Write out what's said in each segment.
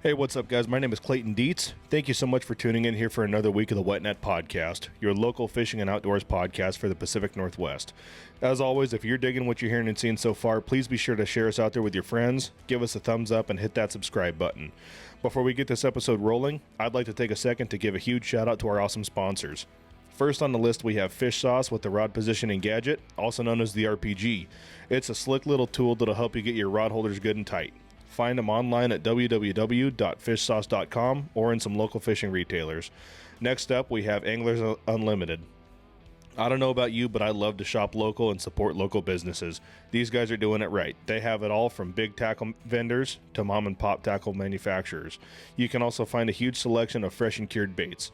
Hey, what's up, guys? My name is Clayton Dietz. Thank you so much for tuning in here for another week of the Wet Net Podcast, your local fishing and outdoors podcast for the Pacific Northwest. As always, if you're digging what you're hearing and seeing so far, please be sure to share us out there with your friends, give us a thumbs up, and hit that subscribe button. Before we get this episode rolling, I'd like to take a second to give a huge shout out to our awesome sponsors. First on the list, we have Fishsos with the rod positioning gadget, also known as the RPG. It's a slick little tool that'll help you get your rod holders good and tight. Find them online at www.fishsos.com or in some local fishing retailers. Next up, we have Anglers Unlimited. I don't know about you, but I love to shop local and support local businesses. These guys are doing it right. They have it all from big tackle vendors to mom and pop tackle manufacturers. You can also find a huge selection of fresh and cured baits.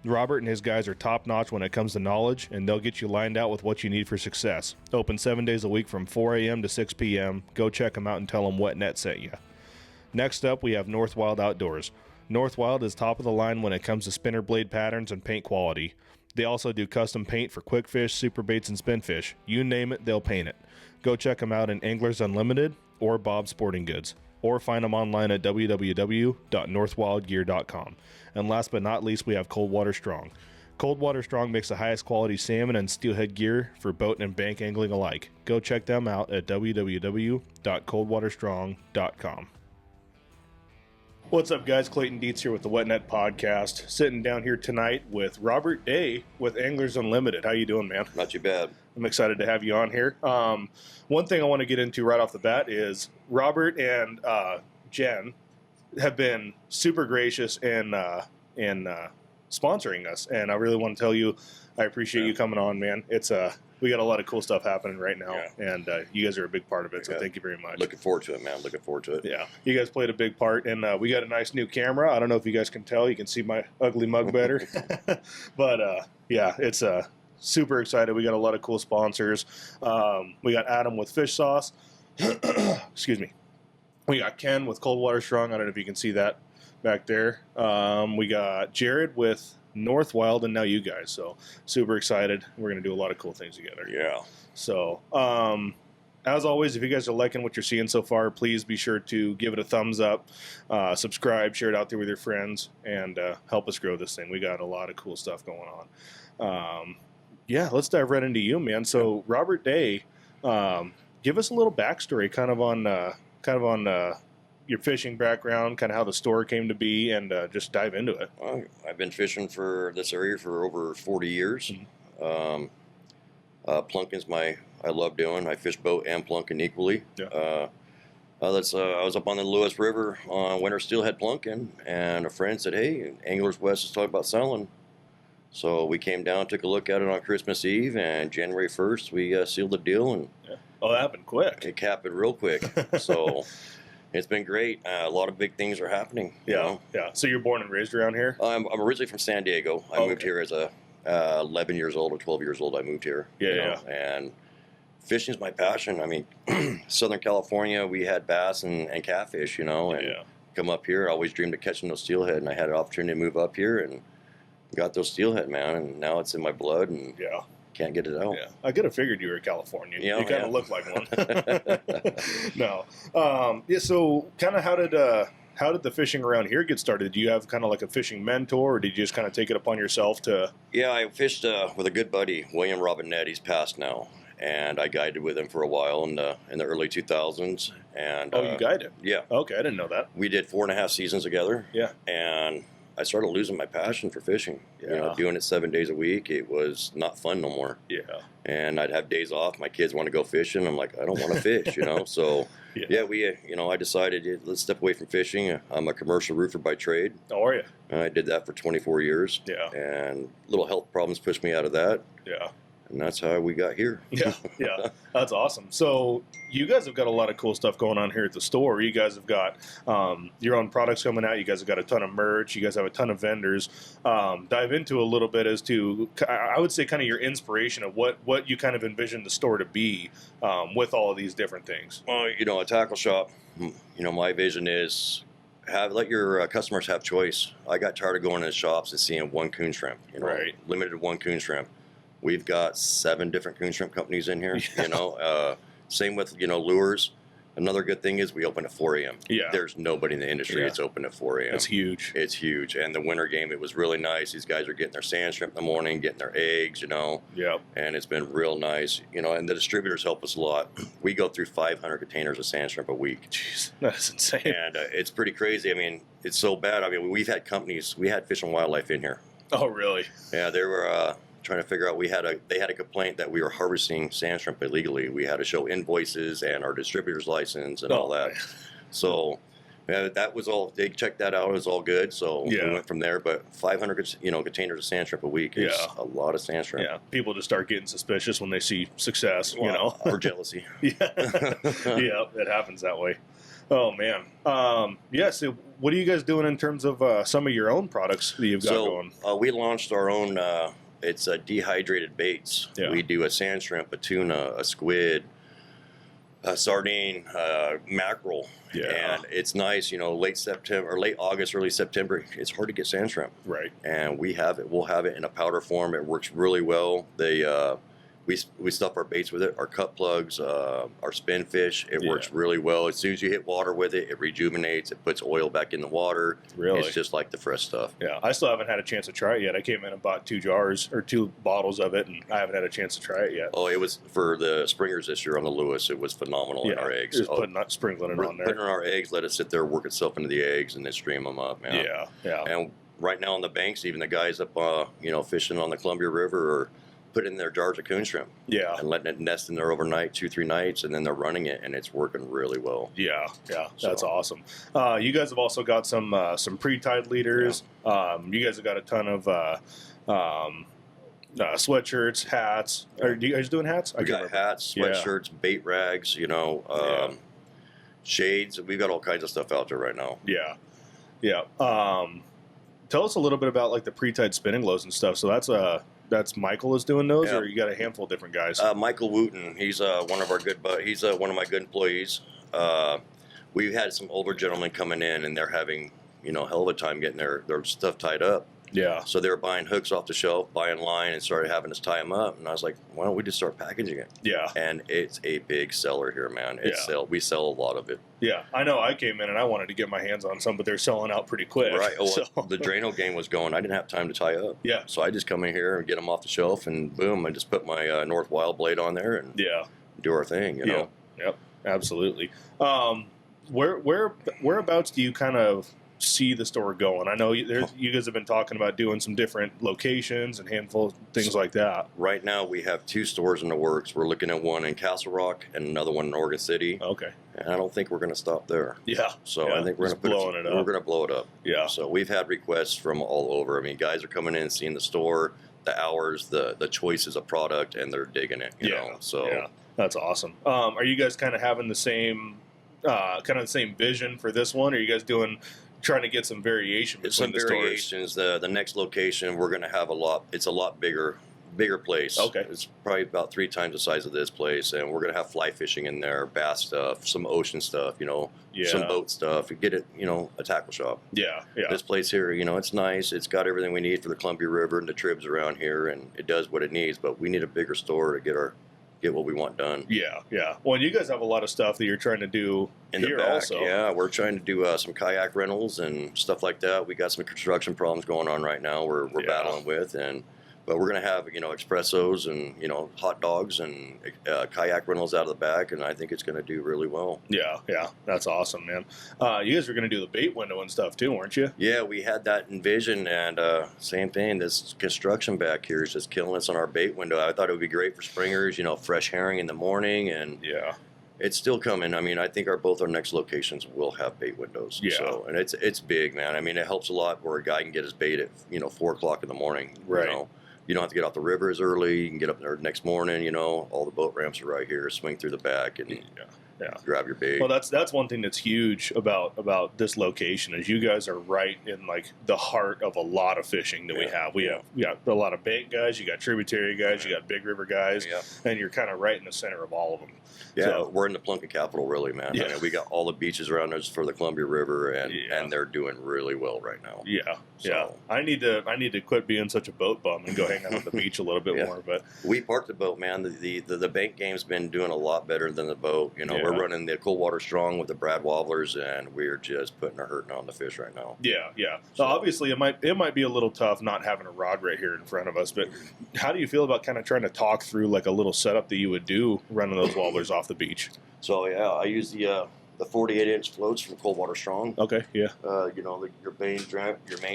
Robert and his guys are top-notch when it comes to knowledge, and they'll get you lined out with what you need for success. Open 7 days a week from 4 a.m. to 6 p.m. Go check them out and tell them Wet Net sent you. Next up, we have Northwild Outdoors. Northwild is top of the line when it comes to spinner blade patterns and paint quality. They also do custom paint for quick fish, super baits, and spinfish. You name it, they'll paint it. Go check them out in Anglers Unlimited or Bob's Sporting Goods, or find them online at www.northwildgear.com. And last but not least, we have Coldwater Strong. Coldwater Strong makes the highest quality salmon and steelhead gear for boat and bank angling alike. Go check them out at www.coldwaterstrong.com. What's up, guys? Clayton Dietz here with the Wet Net Podcast. Sitting down here tonight with Robert Day with Anglers Unlimited. How you doing, man? Not too bad. I'm excited to have you on here. One thing I want to get into right off the bat is Robert and Jen have been super gracious in sponsoring us, and I really want to tell you I appreciate you coming on, man. It's we got a lot of cool stuff happening right now, and you guys are a big part of it, so thank you very much. Looking forward to it, man. Looking forward to it. Yeah, you guys played a big part, and we got a nice new camera. I don't know if you guys can tell. You can see my ugly mug better. But, yeah, it's super excited. We got a lot of cool sponsors. We got Adam with Fishsos. Excuse me. We got Ken with Coldwater Strong. I don't know if you can see that back there. We got Jared with Northwild, and now you guys. So super excited. We're going to do a lot of cool things together. Yeah. So as always, if you guys are liking what you're seeing so far, please be sure to give it a thumbs up, subscribe, share it out there with your friends, and help us grow this thing. We got a lot of cool stuff going on. Yeah, let's dive right into you, man. So Robert Day, give us a little backstory kind of on your fishing background, kind of how the store came to be, and just dive into it. Well, I've been fishing for this area for over 40 years. Mm-hmm. Plunking's I love doing. I fish boat and plunking equally. Yeah. I was up on the Lewis River on winter steelhead plunking, and a friend said, "Hey, Anglers West is talking about selling." So we came down, took a look at it on Christmas Eve, and January 1st, we sealed the deal. And oh, that happened quick. It happened real quick. So it's been great. A lot of big things are happening. You know? Yeah. So you're born and raised around here? I'm originally from San Diego. I moved here as 11 years old or 12 years old. I moved here. Yeah. And fishing is my passion. I mean, Southern California, we had bass and catfish, and come up here. I always dreamed of catching those steelhead, and I had an opportunity to move up here and got those steelhead, man, and now it's in my blood, and can't get it out. Yeah, I could have figured you were Californian. You kind of look like one. No. So kind of how did the fishing around here get started? Do you have kind of like a fishing mentor, or did you just kind of take it upon yourself to? Yeah, I fished with a good buddy, William Robinette. He's passed now, and I guided with him for a while in the early 2000s. And you guided? Yeah. Okay, I didn't know that. We did 4.5 seasons together. Yeah. And I started losing my passion for fishing. Doing it 7 days a week, it was not fun no more. Yeah. And I'd have days off. My kids want to go fishing. I'm like, I don't want to fish, So, I decided let's step away from fishing. I'm a commercial roofer by trade. Oh, are you? And I did that for 24 years. Yeah. And little health problems pushed me out of that. Yeah. And that's how we got here. Yeah. That's awesome. So you guys have got a lot of cool stuff going on here at the store. You guys have got your own products coming out. You guys have got a ton of merch. You guys have a ton of vendors. Dive into a little bit as to, I would say, kind of your inspiration of what you kind of envision the store to be with all of these different things. Well, a tackle shop, my vision is let your customers have choice. I got tired of going to the shops and seeing one coon shrimp, right. Limited to one coon shrimp. We've got 7 different coon shrimp companies in here, Same with, lures. Another good thing is we open at 4 a.m. Yeah. There's nobody in the industry that's open at 4 a.m. It's huge. It's huge. And the winter game, it was really nice. These guys are getting their sand shrimp in the morning, getting their eggs, Yep. And it's been real nice, and the distributors help us a lot. We go through 500 containers of sand shrimp a week. Jeez, that's insane. And it's pretty crazy. I mean, it's so bad. I mean, we've had companies, we had Fish and Wildlife in here. Oh, really? Yeah, they were trying to figure out, they had a complaint that we were harvesting sand shrimp illegally. We had to show invoices and our distributor's license and all that. Man. So that was all, they checked that out. It was all good. So we went from there. But 500, containers of sand shrimp a week is a lot of sand shrimp. Yeah, people just start getting suspicious when they see success, Or jealousy. Yeah, it happens that way. Oh, man. So what are you guys doing in terms of some of your own products that you've got going? We launched our own, it's dehydrated baits. Yeah. We do a sand shrimp, a tuna, a squid, a sardine, mackerel. Yeah. And it's nice, late September or late August, early September, it's hard to get sand shrimp. Right. And we'll have it in a powder form. It works really well. We stuff our baits with it, our cut plugs, our spin fish. It works really well. As soon as you hit water with it, it rejuvenates. It puts oil back in the water. Really? It's just like the fresh stuff. Yeah. I still haven't had a chance to try it yet. I came in and bought 2 bottles of it, and I haven't had a chance to try it yet. Oh, it was for the springers this year on the Lewis. It was phenomenal in our eggs. Just sprinkling it on there. Putting in our eggs, let it sit there, work itself into the eggs, and then stream them up, man. Yeah. And right now on the banks, even the guys up, fishing on the Columbia River are putting in their jars of coon shrimp. Yeah. And letting it nest in there overnight, 2-3 nights, and then they're running it, and it's working really well. Yeah. That's awesome. You guys have also got some pre-tide leaders. Yeah. You guys have got a ton of sweatshirts, hats. Are you guys doing hats? We got hats, sweatshirts, bait rags, shades. We've got all kinds of stuff out there right now. Yeah. Tell us a little bit about like the pre-tide spinning glows and stuff. So that's Michael is doing those, or you got a handful of different guys? Michael Wooten, he's one of our he's one of my good employees. We've had some older gentlemen coming in, and they're having hell of a time getting their stuff tied up. Yeah. So they were buying hooks off the shelf, buying line, and started having us tie them up. And I was like, why don't we just start packaging it? Yeah. And it's a big seller here, man. We sell a lot of it. Yeah. I know I came in and I wanted to get my hands on some, but they're selling out pretty quick. Right. Oh, the Drano game was going. I didn't have time to tie up. Yeah. So I just come in here and get them off the shelf, and boom, I just put my Northwild blade on there and do our thing, Yep. Absolutely. Whereabouts do you kind of see the store going? I know you guys have been talking about doing some different locations and handful of things like that. Right now we have 2 stores in the works. We're looking at one in Castle Rock and another one in Oregon City. Okay. And I don't think we're going to stop there. Yeah. So I think we're going to blow it up. Yeah. So we've had requests from all over. I mean, guys are coming in, seeing the store, the hours, the choices of product, and they're digging it. You know? So that's awesome. Are you guys kind of having the same vision for this one? Or are you guys trying to get some variation between the variations. The next location we're going to have it's a lot bigger place. Okay. It's probably about 3 times the size of this place, and we're going to have fly fishing in there, bass stuff, some ocean stuff, some boat stuff. We get it, a tackle shop. Yeah. This place here, it's nice. It's got everything we need for the Columbia River and the tribs around here, and it does what it needs, but we need a bigger store to get what we want done. Yeah. Well, you guys have a lot of stuff that you're trying to do in here the back, also. Yeah, we're trying to do some kayak rentals and stuff like that. We got some construction problems going on right now we're battling with, but we're going to have, espressos and, hot dogs and kayak rentals out of the back, and I think it's going to do really well. Yeah, that's awesome, man. You guys were going to do the bait window and stuff too, weren't you? Yeah, we had that envision, and same thing, this construction back here is just killing us on our bait window. I thought it would be great for springers, fresh herring in the morning, and it's still coming. I mean, I think both our next locations will have bait windows. Yeah. So, and it's big, man. I mean, it helps a lot where a guy can get his bait at, 4 o'clock in the morning. Right. You don't have to get off the river as early. You can get up there next morning, all the boat ramps are right here. Swing through the back and grab your bait. Well, that's one thing that's huge about this location is you guys are right in like the heart of a lot of fishing that we have. We have a lot of bait guys, you got tributary guys, you got big river guys, and you're kind of right in the center of all of them. Yeah, so, we're in the plunking capital, really, man. Yeah. I mean, we got all the beaches around us for the Columbia River, and they're doing really well right now. Yeah, so. I need to quit being such a boat bum and go hang out on the beach a little bit more. But we parked the boat, man. The bank game's been doing a lot better than the boat. We're we're running the Coldwater Strong with the Brad Wobblers, and we're just putting a hurting on the fish right now. Yeah. So obviously, it might be a little tough not having a rod right here in front of us. But how do you feel about kind of trying to talk through like a little setup that you would do running those wobblers off the beach? So yeah, I use the 48-inch floats from Coldwater Strong. Okay, yeah. Your main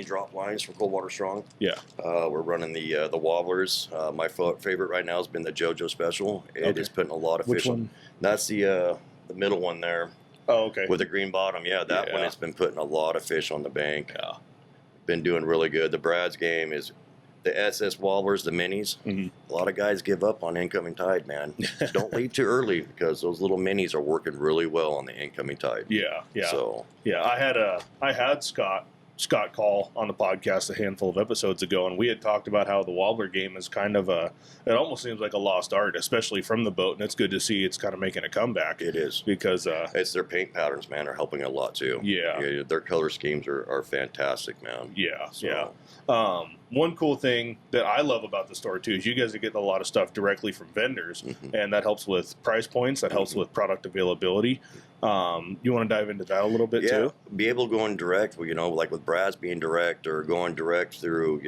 drop lines from Coldwater Strong. Yeah. We're running the wobblers. My favorite right now has been the JoJo Special. It is putting a lot of fish. Which one? On. That's the middle one there. Oh, okay. With the green bottom. Yeah, that one has been putting a lot of fish on the bank. Yeah. Been doing really good. The Brad's game is the SS wobblers, the minis. Mm-hmm. A lot of guys give up on incoming tide, man. Don't leave too early because those little minis are working really well on the incoming tide. Yeah. So I had Scott call on the podcast a handful of episodes ago, and we had talked about how the wobbler game is kind of it almost seems like a lost art, especially from the boat, and it's good to see it's kind of making a comeback. It is. Because it's their paint patterns, man, are helping a lot too. Yeah. Their color schemes are fantastic, man. Yeah. So. One cool thing that I love about the store too is you guys are getting a lot of stuff directly from vendors, and that helps with price points. That helps with product availability. You want to dive into that a little bit too? Be able to go in direct, like with Brad's being direct or going direct through,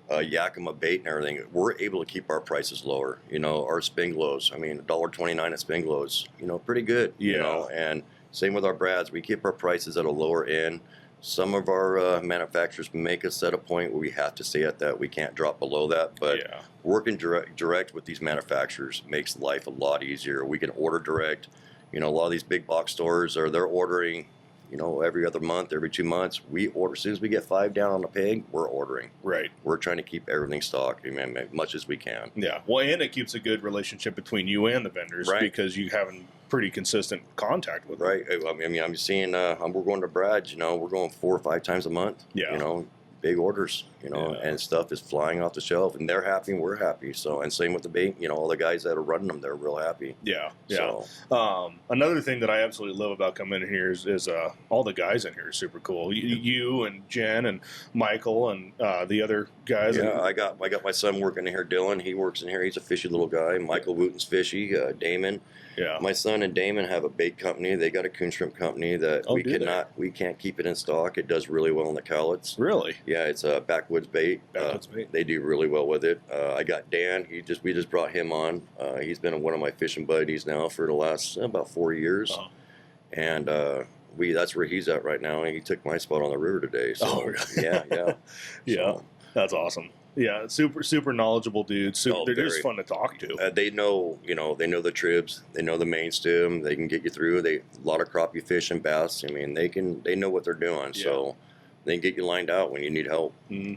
Yakima bait and everything. We're able to keep our prices lower. Our Spinglows, $1.29 at Spinglows, pretty good. And same with our Brads. We keep our prices at a lower end. Some of our manufacturers make us at a point where we have to stay at that. We can't drop below that. But working direct with these manufacturers makes life a lot easier. We can order direct. A lot of these big box stores they're ordering, every other month, every 2 months. We order as soon as we get 5 down on the peg, we're ordering. Right. We're trying to keep everything stocked, as much as we can. Yeah. Well, and it keeps a good relationship between you and the vendors, because you have pretty consistent contact with them. Right. I'm seeing we're going to Brad's. We're going 4 or 5 times a month. Yeah. Big orders, and stuff is flying off the shelf, and they're happy and we're happy. So, and same with the bait, all the guys that are running them, they're real happy. Yeah. So. Another thing that I absolutely love about coming in here is all the guys in here are super cool. You and Jen and Michael and the other guys. Yeah, I got my son working in here, Dylan. He works in here. He's a fishy little guy. Michael Wooten's fishy. Damon. Yeah. My son and Damon have a bait company. They got a coon shrimp company that we can't keep it in stock. It does really well in the cowlets. Really? Yeah, it's a backwoods bait. They do really well with it. I got Dan. We just brought him on. He's been one of my fishing buddies now for the last about 4 years. Oh. And that's where he's at right now. And he took my spot on the river today. So, really? Yeah. Yeah, so, that's awesome. Yeah, super knowledgeable dudes. They're just fun to talk to. They know, they know the tribs, they know the main stem. They can get you through. A lot of crappie fish and bass. They know what they're doing. Yeah. So they can get you lined out when you need help. Mm-hmm.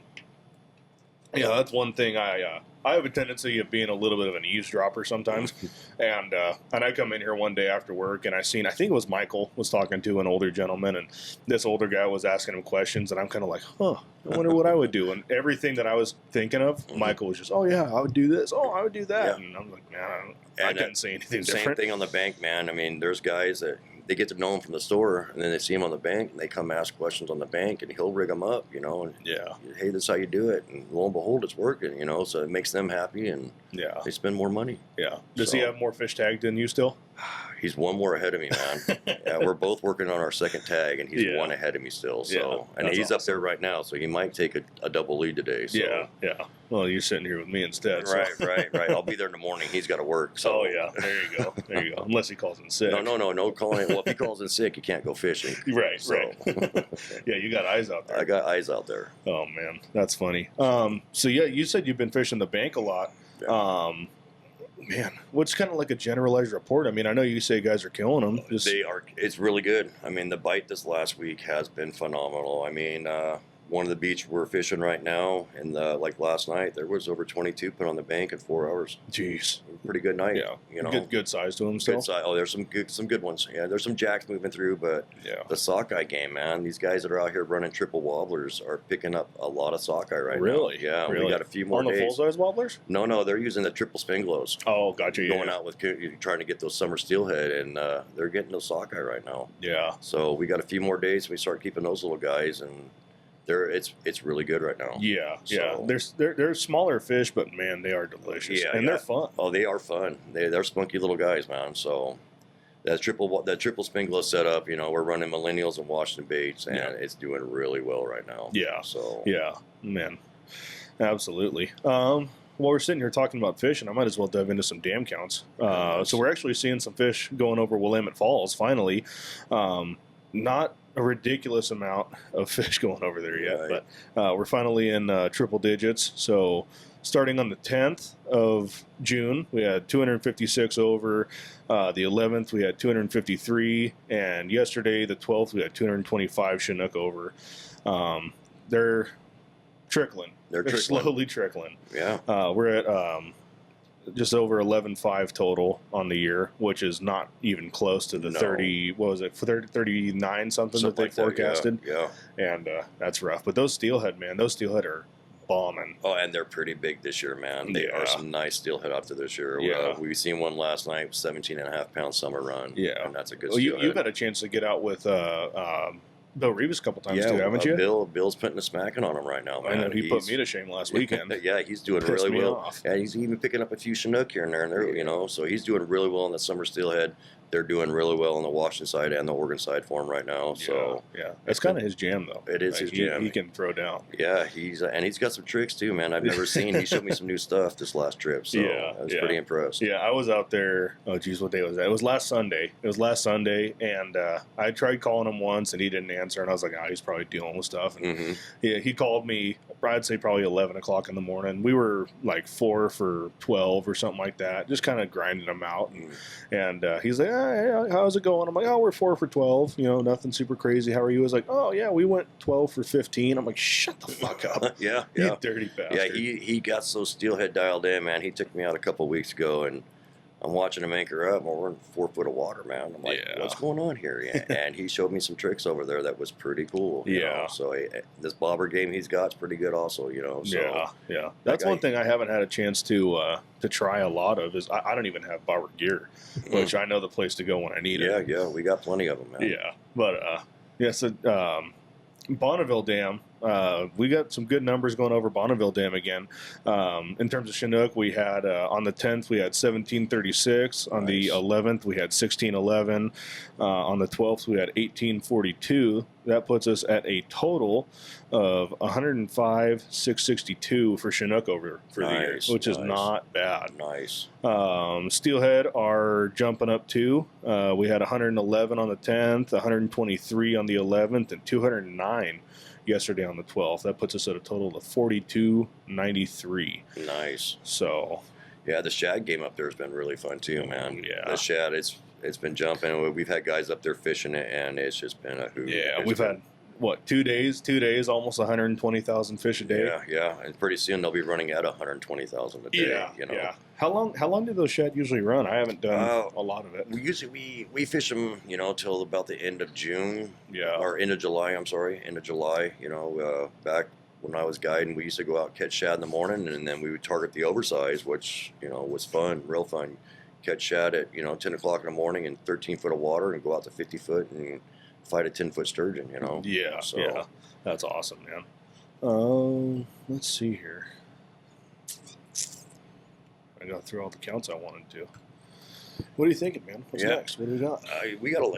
Yeah, that's one thing I have a tendency of being a little bit of an eavesdropper sometimes, and I come in here one day after work and I think it was Michael was talking to an older gentleman, and this older guy was asking him questions, and I'm kind of like, I wonder what I would do, and everything that I was thinking of, Michael was just, oh yeah, I would do this, I would do that, and I'm like, man, I couldn't say anything different. Same thing on the bank, man. There's guys that they get to know him from the store, and then they see him on the bank, and they come ask questions on the bank, and he'll rig them up, and hey, this is how you do it, and lo and behold, it's working, so it makes them happy, and they spend more money. Yeah. Does he have more fish tagged than you still? He's one more ahead of me, man. Yeah, we're both working on our second tag, and he's one ahead of me still. So, and he's awesome. Up there right now, so he might take a double lead today. So. Yeah. Well, you're sitting here with me instead. So. Right. I'll be there in the morning. He's got to work. So. Oh yeah, there you go. Unless he calls in sick. No calling. Well, if he calls in sick, you can't go fishing. Right. Yeah, you got eyes out there. I got eyes out there. Oh man, that's funny. So yeah, you said you've been fishing the bank a lot. Yeah. Man, what's kind of like a generalized report? I know you say guys are killing them. They are. It's really good. The bite this last week has been phenomenal. One of the beach we're fishing right now, and like last night, there was over 22 put on the bank in 4 hours. Jeez, pretty good night. Yeah, good size to them still. Good size. Oh, there's some good ones. Yeah, there's some jacks moving through, but the sockeye game, man. These guys that are out here running triple wobblers are picking up a lot of sockeye right now. Really? Yeah, we got a few more on the full size wobblers. No, they're using the triple spinglows. Oh, gotcha. Going out with trying to get those summer steelhead, and they're getting those sockeye right now. Yeah. So we got a few more days. We start keeping those little guys, and it's really good right now. Yeah. They're smaller fish, but man, they are delicious. And they're fun. Oh, they are fun. They're spunky little guys, man. So that triple spingler setup, you know, we're running millennials and Washington baits, and it's doing really well right now. Yeah. So yeah, man, absolutely. While we're sitting here talking about fishing, I might as well dive into some dam counts. So we're actually seeing some fish going over Willamette Falls finally. Not a ridiculous amount of fish going over there yet, Right. but we're finally in triple digits. So starting on the 10th of June, we had 256 over. The 11th, we had 253. And yesterday, the 12th, we had 225 Chinook over. They're trickling. They're slowly trickling. Yeah. We're at just over 11.5 total on the year, which is not even close to the 30, what was it, 39 something that they forecasted. Yeah. And that's rough. But those steelhead, man, those steelhead are bombing. Oh, and they're pretty big this year, man. They are some nice steelhead out there this year. Yeah. We seen one last night, 17.5-pound summer run. Yeah. And that's a good steelhead. steelhead. You've had a chance to get out with Bill Reeves a couple times too, haven't you? Bill's putting a smacking on him right now, man. I know he put me to shame last weekend. Yeah, he's doing really well. Yeah, he's even picking up a few Chinook here and there, you know. So he's doing really well on the summer steelhead. They're doing really well on the Washington side and the Oregon side for him right now. So yeah, that's kind of his jam, though. It is his jam. He can throw down. Yeah, he's got some tricks too, man. I've never seen. He showed me some new stuff this last trip, so I was pretty impressed. Yeah, I was out there. Oh, geez, what day was that? It was last Sunday. And I tried calling him once, and he didn't answer. And I was like, he's probably dealing with stuff. And he called me. I'd say probably 11 o'clock in the morning. We were like 4 for 12 or something like that, just kind of grinding them out. And he's like, hey, how's it going? I'm like, we're 4 for 12. You know, nothing super crazy. How are you? I was like, oh, yeah, we went 12 for 15. I'm like, shut the fuck up. Yeah. You dirty bastard. Yeah, he got so steelhead dialed in, man. He took me out a couple of weeks ago, and I'm watching him anchor up, and we're in 4 foot of water, man. I'm like, what's going on here? And he showed me some tricks over there that was pretty cool. You know? So this bobber game he's got is pretty good also, you know. So, yeah. That's one thing I haven't had a chance to try a lot of is I don't even have bobber gear, which I know the place to go when I need it. Yeah, we got plenty of them, man. Yeah, but so Bonneville Dam, we got some good numbers going over Bonneville Dam again. In terms of Chinook, we had on the 10th we had 1736. On the 11th we had 1611. On the 12th we had 1842. That puts us at a total of 105,662 for Chinook over for the year, which is not bad. Nice. Steelhead are jumping up too. We had 111 on the 10th, 123 on the 11th, and 209 yesterday on the 12th. That puts us at a total of 4293. Nice. So, yeah, the shad game up there has been really fun too, man. Yeah, the shad, it's been jumping. We've had guys up there fishing it, and it's just been a hoot. Yeah, we've had 2 days, almost 120,000 fish a day. Yeah, and pretty soon they'll be running at 120,000 a day. You know. Yeah. How long do those shad usually run? I haven't done a lot of it. We fish them, you know, till about the end of June. Yeah. Or end of July. I'm sorry, end of July. You know, back when I was guiding, we used to go out and catch shad in the morning, and then we would target the oversize, which was fun, real fun. Catch shad at 10 o'clock in the morning in 13 foot of water, and go out to 50 foot and fight a 10-foot sturgeon. You know. Yeah. So, yeah. That's awesome, man. Let's see here. I got through all the counts I wanted to. What are you thinking, man? What's next? What do we got? We got to,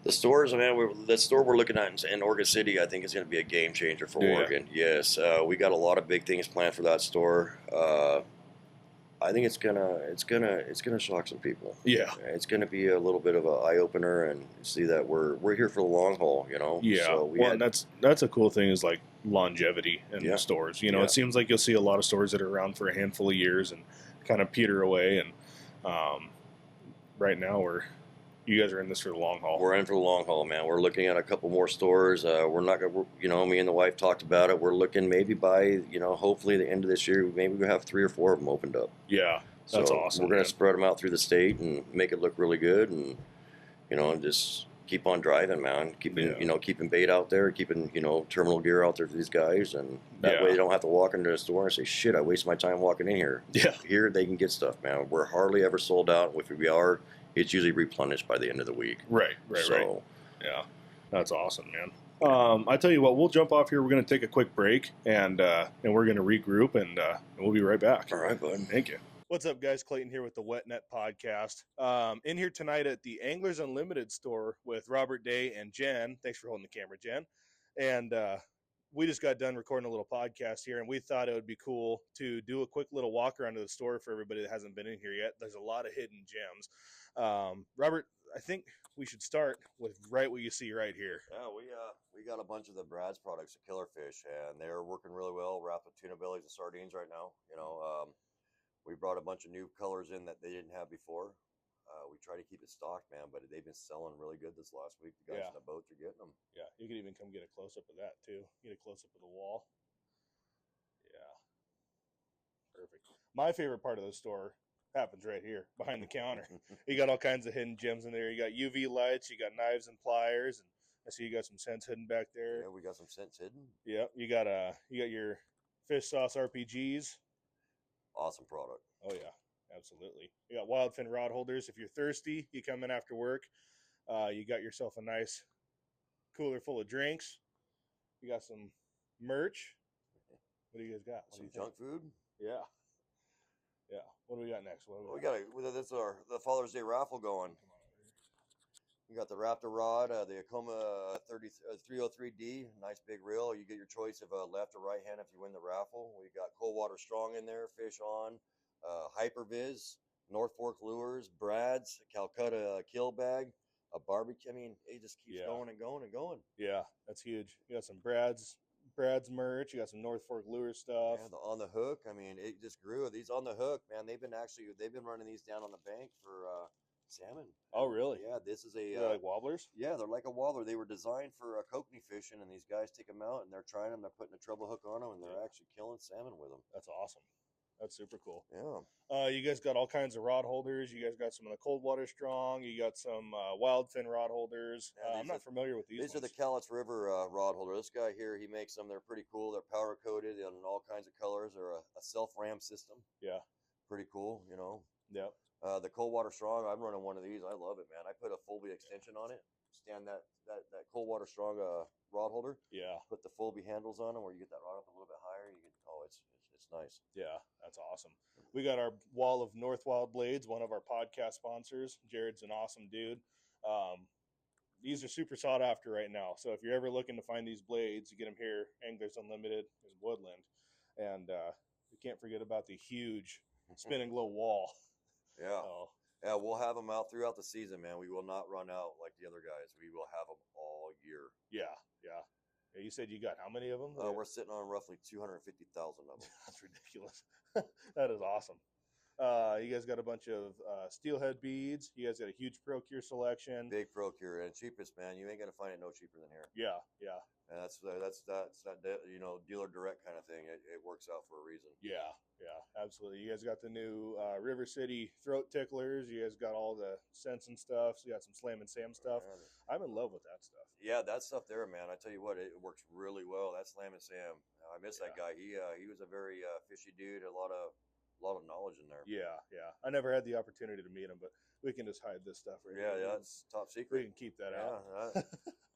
the stores, man. The store we're looking at in Oregon City, I think, is going to be a game changer for Oregon. Yes, we got a lot of big things planned for that store. I think it's gonna shock some people. Yeah, it's gonna be a little bit of an eye opener, and see that we're here for the long haul. You know. Yeah. So and that's a cool thing is like longevity in stores. You know, it seems like you'll see a lot of stores that are around for a handful of years and kind of peter away. And right now you guys are in this for the long haul. We're in for the long haul, man. We're looking at a couple more stores. We're not gonna, me and the wife talked about it. We're looking maybe by, hopefully the end of this year, maybe we'll have 3 or 4 of them opened up. Yeah, that's awesome. We're going to spread them out through the state and make it look really good, and just keep on driving, man. Keeping bait out there, keeping terminal gear out there for these guys, and that way they don't have to walk into the store and say, "Shit, I wasted my time walking in here." Yeah, here they can get stuff, man. We're hardly ever sold out. If we are, it's usually replenished by the end of the week. Right. Yeah, that's awesome, man. I tell you what, we'll jump off here. We're going to take a quick break, and we're going to regroup, and we'll be right back. All right, bud. Thank you. What's up, guys? Clayton here with the Wet Net Podcast. In here tonight at the Anglers Unlimited store with Robert Day and Jen. Thanks for holding the camera, Jen. And we just got done recording a little podcast here, and we thought it would be cool to do a quick little walk around to the store for everybody that hasn't been in here yet. There's a lot of hidden gems. Robert, I think we should start with right what you see right here. Yeah, we got a bunch of the Brad's products, the killer fish, and they're working really well. Wrapped with tuna bellies and sardines right now. We brought a bunch of new colors in that they didn't have before. We try to keep it stocked, man, but they've been selling really good this last week. The guys in the boats are getting them. Yeah, you could even come get a close-up of that, too. Get a close-up of the wall. Yeah. Perfect. My favorite part of the store happens right here, behind the counter. You got all kinds of hidden gems in there. You got UV lights, you got knives and pliers, and I see you got some scents hidden back there. Yeah, we got some scents hidden. Yeah, you got your Fishsos RPGs. Awesome product. Oh, yeah, absolutely. You got wildfin rod holders. If you're thirsty, you come in after work. You got yourself a nice cooler full of drinks. You got some merch. What do you guys got? Some junk food. Yeah. Yeah. What do we got next? We got the Father's Day raffle going. You got the Raptor rod, the Acoma 303D, nice big reel. You get your choice of left or right hand if you win the raffle. We got Coldwater Strong in there, Fish On, Hyperviz, North Fork Lures, Brad's, Calcutta Kill Bag, a barbecue. I mean, it just keeps going and going and going. Yeah, that's huge. You got some Brad's merch. You got some North Fork Lure stuff. Yeah, the On the Hook. I mean, it just grew. These On the Hook, man, they've been running these down on the bank for salmon. Oh, really? Yeah, this is a they're like wobblers. Yeah, they're like a wobbler. They were designed for kokanee fishing, and these guys take them out and they're trying them. They're putting a treble hook on them, and they're actually killing salmon with them. That's awesome. That's super cool. Yeah. You guys got all kinds of rod holders. You guys got some of the Coldwater Strong. You got some wildfin rod holders. Yeah, I'm not familiar with these. These are the Cowlitz River rod holder. This guy here, he makes them. They're pretty cool. They're powder coated in all kinds of colors. They're a self ram system. Yeah. Pretty cool, you know. Yep. The Coldwater Strong, I'm running one of these. I love it, man. I put a Fulby extension on it. Stand that Coldwater Strong rod holder. Yeah. Put the Fulby handles on them where you get that rod up a little bit higher. You can, it's nice. Yeah, that's awesome. We got our wall of Northwild blades, one of our podcast sponsors. Jared's an awesome dude. These are super sought after right now. So if you're ever looking to find these blades, you get them here, Anglers Unlimited in Woodland. And you can't forget about the huge spin and glow wall. Yeah. Yeah, we'll have them out throughout the season, man. We will not run out like the other guys. We will have them all year. Yeah. You said you got how many of them? We're sitting on roughly 250,000 of them. That's ridiculous. That is awesome. You guys got a bunch of Steelhead beads. You guys got a huge Procure selection. Big Procure and cheapest, man. You ain't gonna find it no cheaper than here. Yeah. And that's that, you know, dealer direct kind of thing. It works out for a reason. Yeah, absolutely. You guys got the new River City throat ticklers. You guys got all the scents and stuff. So you got some Slam and Sam stuff. I'm in love with that stuff. Yeah, that stuff there, man. I tell you what, it works really well. That Slam and Sam. I miss that guy. He was a very fishy dude. A lot of knowledge in there. Yeah. I never had the opportunity to meet him, but we can just hide this stuff right here. Yeah, it's top secret. We can keep that out.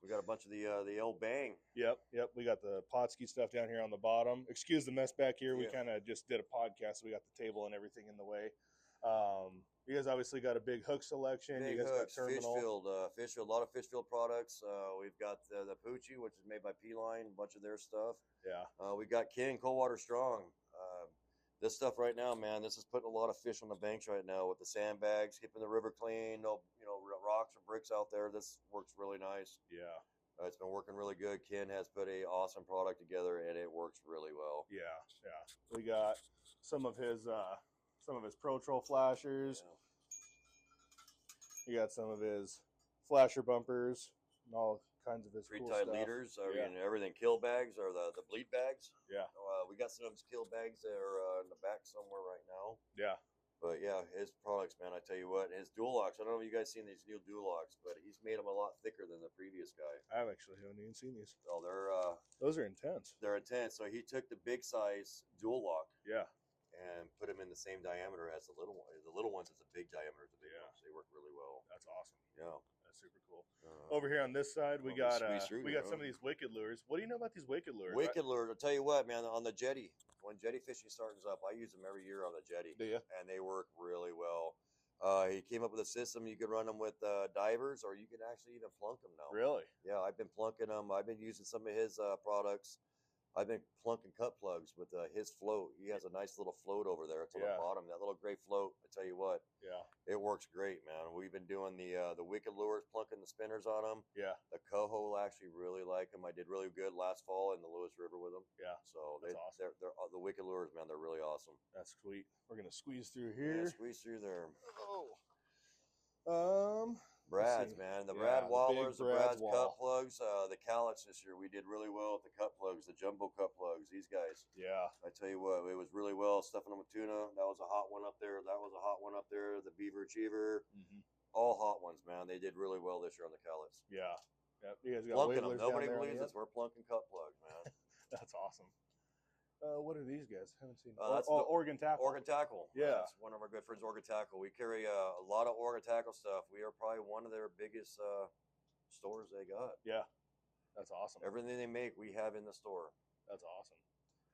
We got a bunch of the old bang. Yep. We got the Potski stuff down here on the bottom. Excuse the mess back here. We kind of just did a podcast, so we got the table and everything in the way. You guys obviously got a big hook selection. You guys hooks, got terminal. Fishfield, a lot of Fishfield products. We've got the Poochie, which is made by P-Line, a bunch of their stuff. Yeah. We got King, Coldwater Strong. This stuff right now, man, this is putting a lot of fish on the banks right now with the sandbags, keeping the river clean, no, rocks or bricks out there. This works really nice. Yeah. It's been working really good. Ken has put a awesome product together, and it works really well. Yeah. We got some of his Pro Troll flashers. Yeah. You got some of his flasher bumpers and all kinds of his pre-tied cool leaders. I mean, everything. Kill bags or the bleed bags. Yeah. We got some of his kill bags that are in the back somewhere right now. Yeah. But yeah, his products, man, I tell you what, his dual locks. I don't know if you guys seen these new dual locks, but he's made them a lot thicker than the previous guy. I haven't even seen these. Oh, those are intense. They're intense. So he took the big size dual lock. Yeah. And put them in the same diameter as the little one. The little ones, it's a big diameter. The big ones, they work really well. That's awesome. Yeah, that's super cool. Over here on this side, we got some of these wicked lures. What do you know about these wicked lures? Wicked lures, I'll tell you what, man. On the jetty, when jetty fishing starts up, I use them every year on the jetty. Do you? And they work really well. He came up with a system. You can run them with divers, or you can actually even plunk them now. Really? Yeah, I've been plunking them. I've been using some of his products. I've been plunking cut plugs with his float. He has a nice little float over there to the bottom. That little gray float, I tell you what. Yeah. It works great, man. We've been doing the wicked lures, plunking the spinners on them. Yeah. The coho actually really like them. I did really good last fall in the Lewis River with them. Yeah. So that's awesome. They're the wicked lures, man. They're really awesome. That's sweet. We're gonna squeeze through here. Yeah, squeeze through there. Oh. Brads, man. The Brad Wallers, the Brad's cut plugs, the Callets this year. We did really well with the cut plugs, the jumbo cut plugs. These guys. Yeah. I tell you what, it was really well. Stuffing them with tuna. That was a hot one up there. That was a hot one up there. The Beaver Achiever. Mm-hmm. All hot ones, man. They did really well this year on the Callets. Yeah. Yep. You guys got plunking them. Nobody believes us. We're plunking cut plugs, man. That's awesome. What are these guys? Haven't seen. That's Oregon Tackle. Oregon Tackle. Yeah, that's one of our good friends, Oregon Tackle. We carry a lot of Oregon Tackle stuff. We are probably one of their biggest stores they got. Yeah, that's awesome. Everything they make, we have in the store. That's awesome.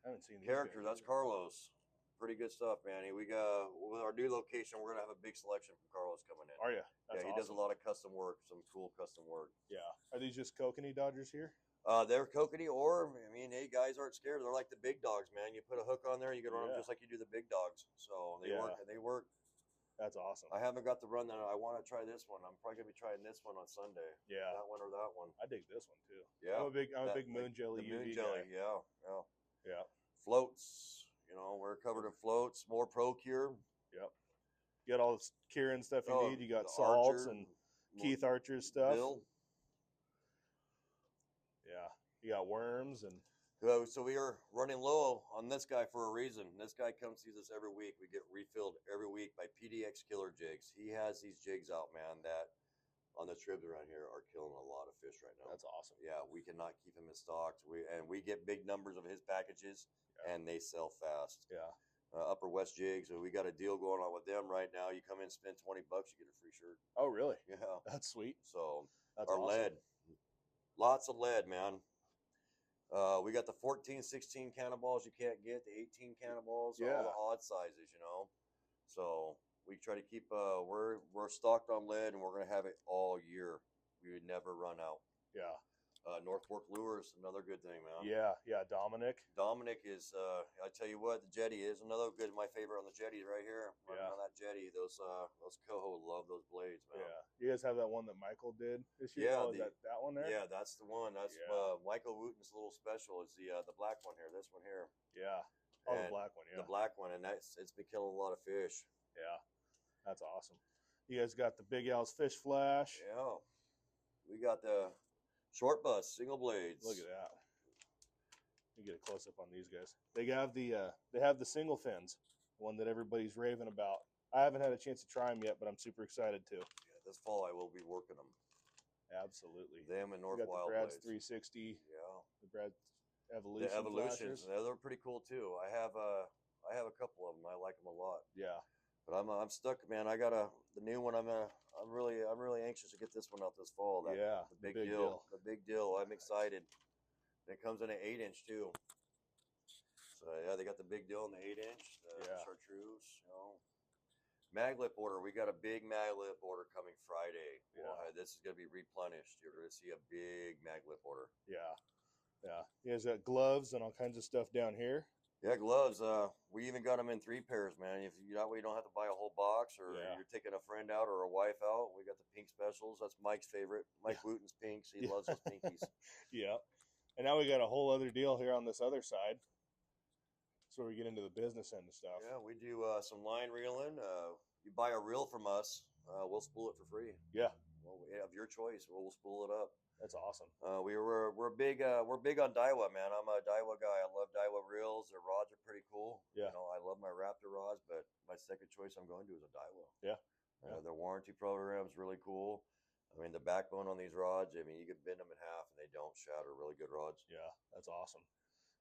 I haven't seen these Character. guys. That's Carlos. Pretty good stuff, man. We got with our new location. We're gonna have a big selection from Carlos coming in. Are you? That's he does a lot of custom work. Some cool custom work. Yeah. Are these just kokanee Dodgers here? They're kokanee, or I mean, hey, guys aren't scared. They're like the big dogs, man. You put a hook on there, you can run them just like you do the big dogs. So they work, and they work. That's awesome. I haven't got to run that. I want to try this one. I'm probably gonna be trying this one on Sunday. Yeah, that one or that one. I dig this one too. Yeah, I'm a big moon jelly. The moon jelly, guy. Yeah. Floats. You know, we're covered in floats. More pro cure. Yep. You got all the cure and stuff you need. You got salts Archer, and Keith Archer's stuff. Bill. Yeah, you got worms and. So we are running low on this guy for a reason. This guy comes sees us every week. We get refilled every week by PDX Killer Jigs. He has these jigs out, man, that on the tribs around here are killing a lot of fish right now. That's awesome. Yeah, we cannot keep him in stock. We get big numbers of his packages, and they sell fast. Yeah. Upper West Jigs. So we got a deal going on with them right now. You come in, spend $20, you get a free shirt. Oh, really? Yeah. That's sweet. So that's our awesome. lead. Lots of lead, man. We got the 14, 16 cannonballs you can't get, the 18 cannonballs, all the odd sizes, you know. So we try to keep, we're stocked on lead, and we're going to have it all year. We would never run out. Yeah. North Fork Lures, another good thing, man. Yeah, Dominic. Dominic is, I tell you what, the jetty is another good, my favorite on the jetty right here. Running on that jetty, those coho love those blades, man. Yeah. You guys have that one that Michael did this year? Yeah. Is that one there? Yeah, that's the one. That's Michael Wooten's little special is the black one here, this one here. Yeah. Oh, the black one, yeah. The black one, and it's been killing a lot of fish. Yeah. That's awesome. You guys got the Big Al's Fish Flash. Yeah. We got the Short Bus, single blades. Look at that. You get a close up on these guys. They have the single fins, one that everybody's raving about. I haven't had a chance to try them yet, but I'm super excited to. Yeah, this fall I will be working them. Absolutely. Them and Northwild Outdoors. The Brad's blades. 360. Yeah. The Brad's Evolution. The Evolutions. They're pretty cool too. I have a couple of them. I like them a lot. Yeah. But I'm stuck, man. I got the new one. I'm really anxious to get this one out this fall. The big deal. The big deal. I'm excited. And it comes in an 8-inch too. So yeah, they got the big deal in the 8-inch. The chartreuse, you know. Maglip order. We got a big maglip order coming Friday. Yeah. Boy, this is gonna be replenished. You're gonna see a big maglip order. Yeah. Yeah. You guys got gloves and all kinds of stuff down here. Yeah, gloves. We even got them in 3 pairs, man. That way you don't have to buy a whole box, or you're taking a friend out or a wife out. We got the pink specials. That's Mike's favorite. Mike Wooten's pinks. He loves those pinkies. Yeah. And now we got a whole other deal here on this other side. So we get into the business end of stuff. Yeah, we do some line reeling. You buy a reel from us, we'll spool it for free. Yeah. Well, we have your choice. We'll spool it up. That's awesome. We're big on Daiwa, man. I'm a Daiwa guy. I love Daiwa reels. Their rods are pretty cool. Yeah. You know, I love my Raptor rods, but my second choice I'm going to is a Daiwa. Yeah. Their warranty program is really cool. I mean, the backbone on these rods, I mean, you can bend them in half and they don't shatter. Really good rods. Yeah, that's awesome.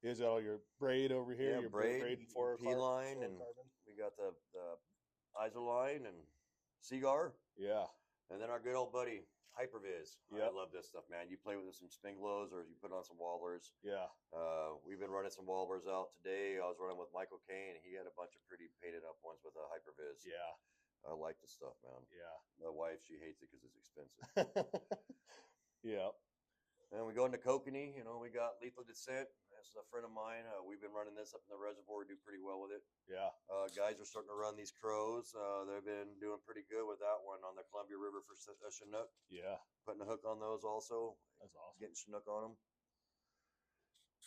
You guys got all your braid over here. Yeah, your braid and P-line, and we got the Isoline and Seagar. Yeah. And then our good old buddy, Hypervis. Yep. I love this stuff, man. You play with some spinglows or you put on some wobblers. Yeah. We've been running some wobblers out today. I was running with Michael Kane. He had a bunch of pretty painted up ones with a Hypervis. Yeah. I like this stuff, man. Yeah. My wife, she hates it because it's expensive. Yeah. And we go into kokanee. You know, we got Lethal Descent. That's a friend of mine. We've been running this up in the reservoir. We do pretty well with it. Yeah. Guys are starting to run these crows. They've been doing pretty good with that one on the Columbia River for Chinook. Yeah. Putting a hook on those also. That's awesome. Getting Chinook on them.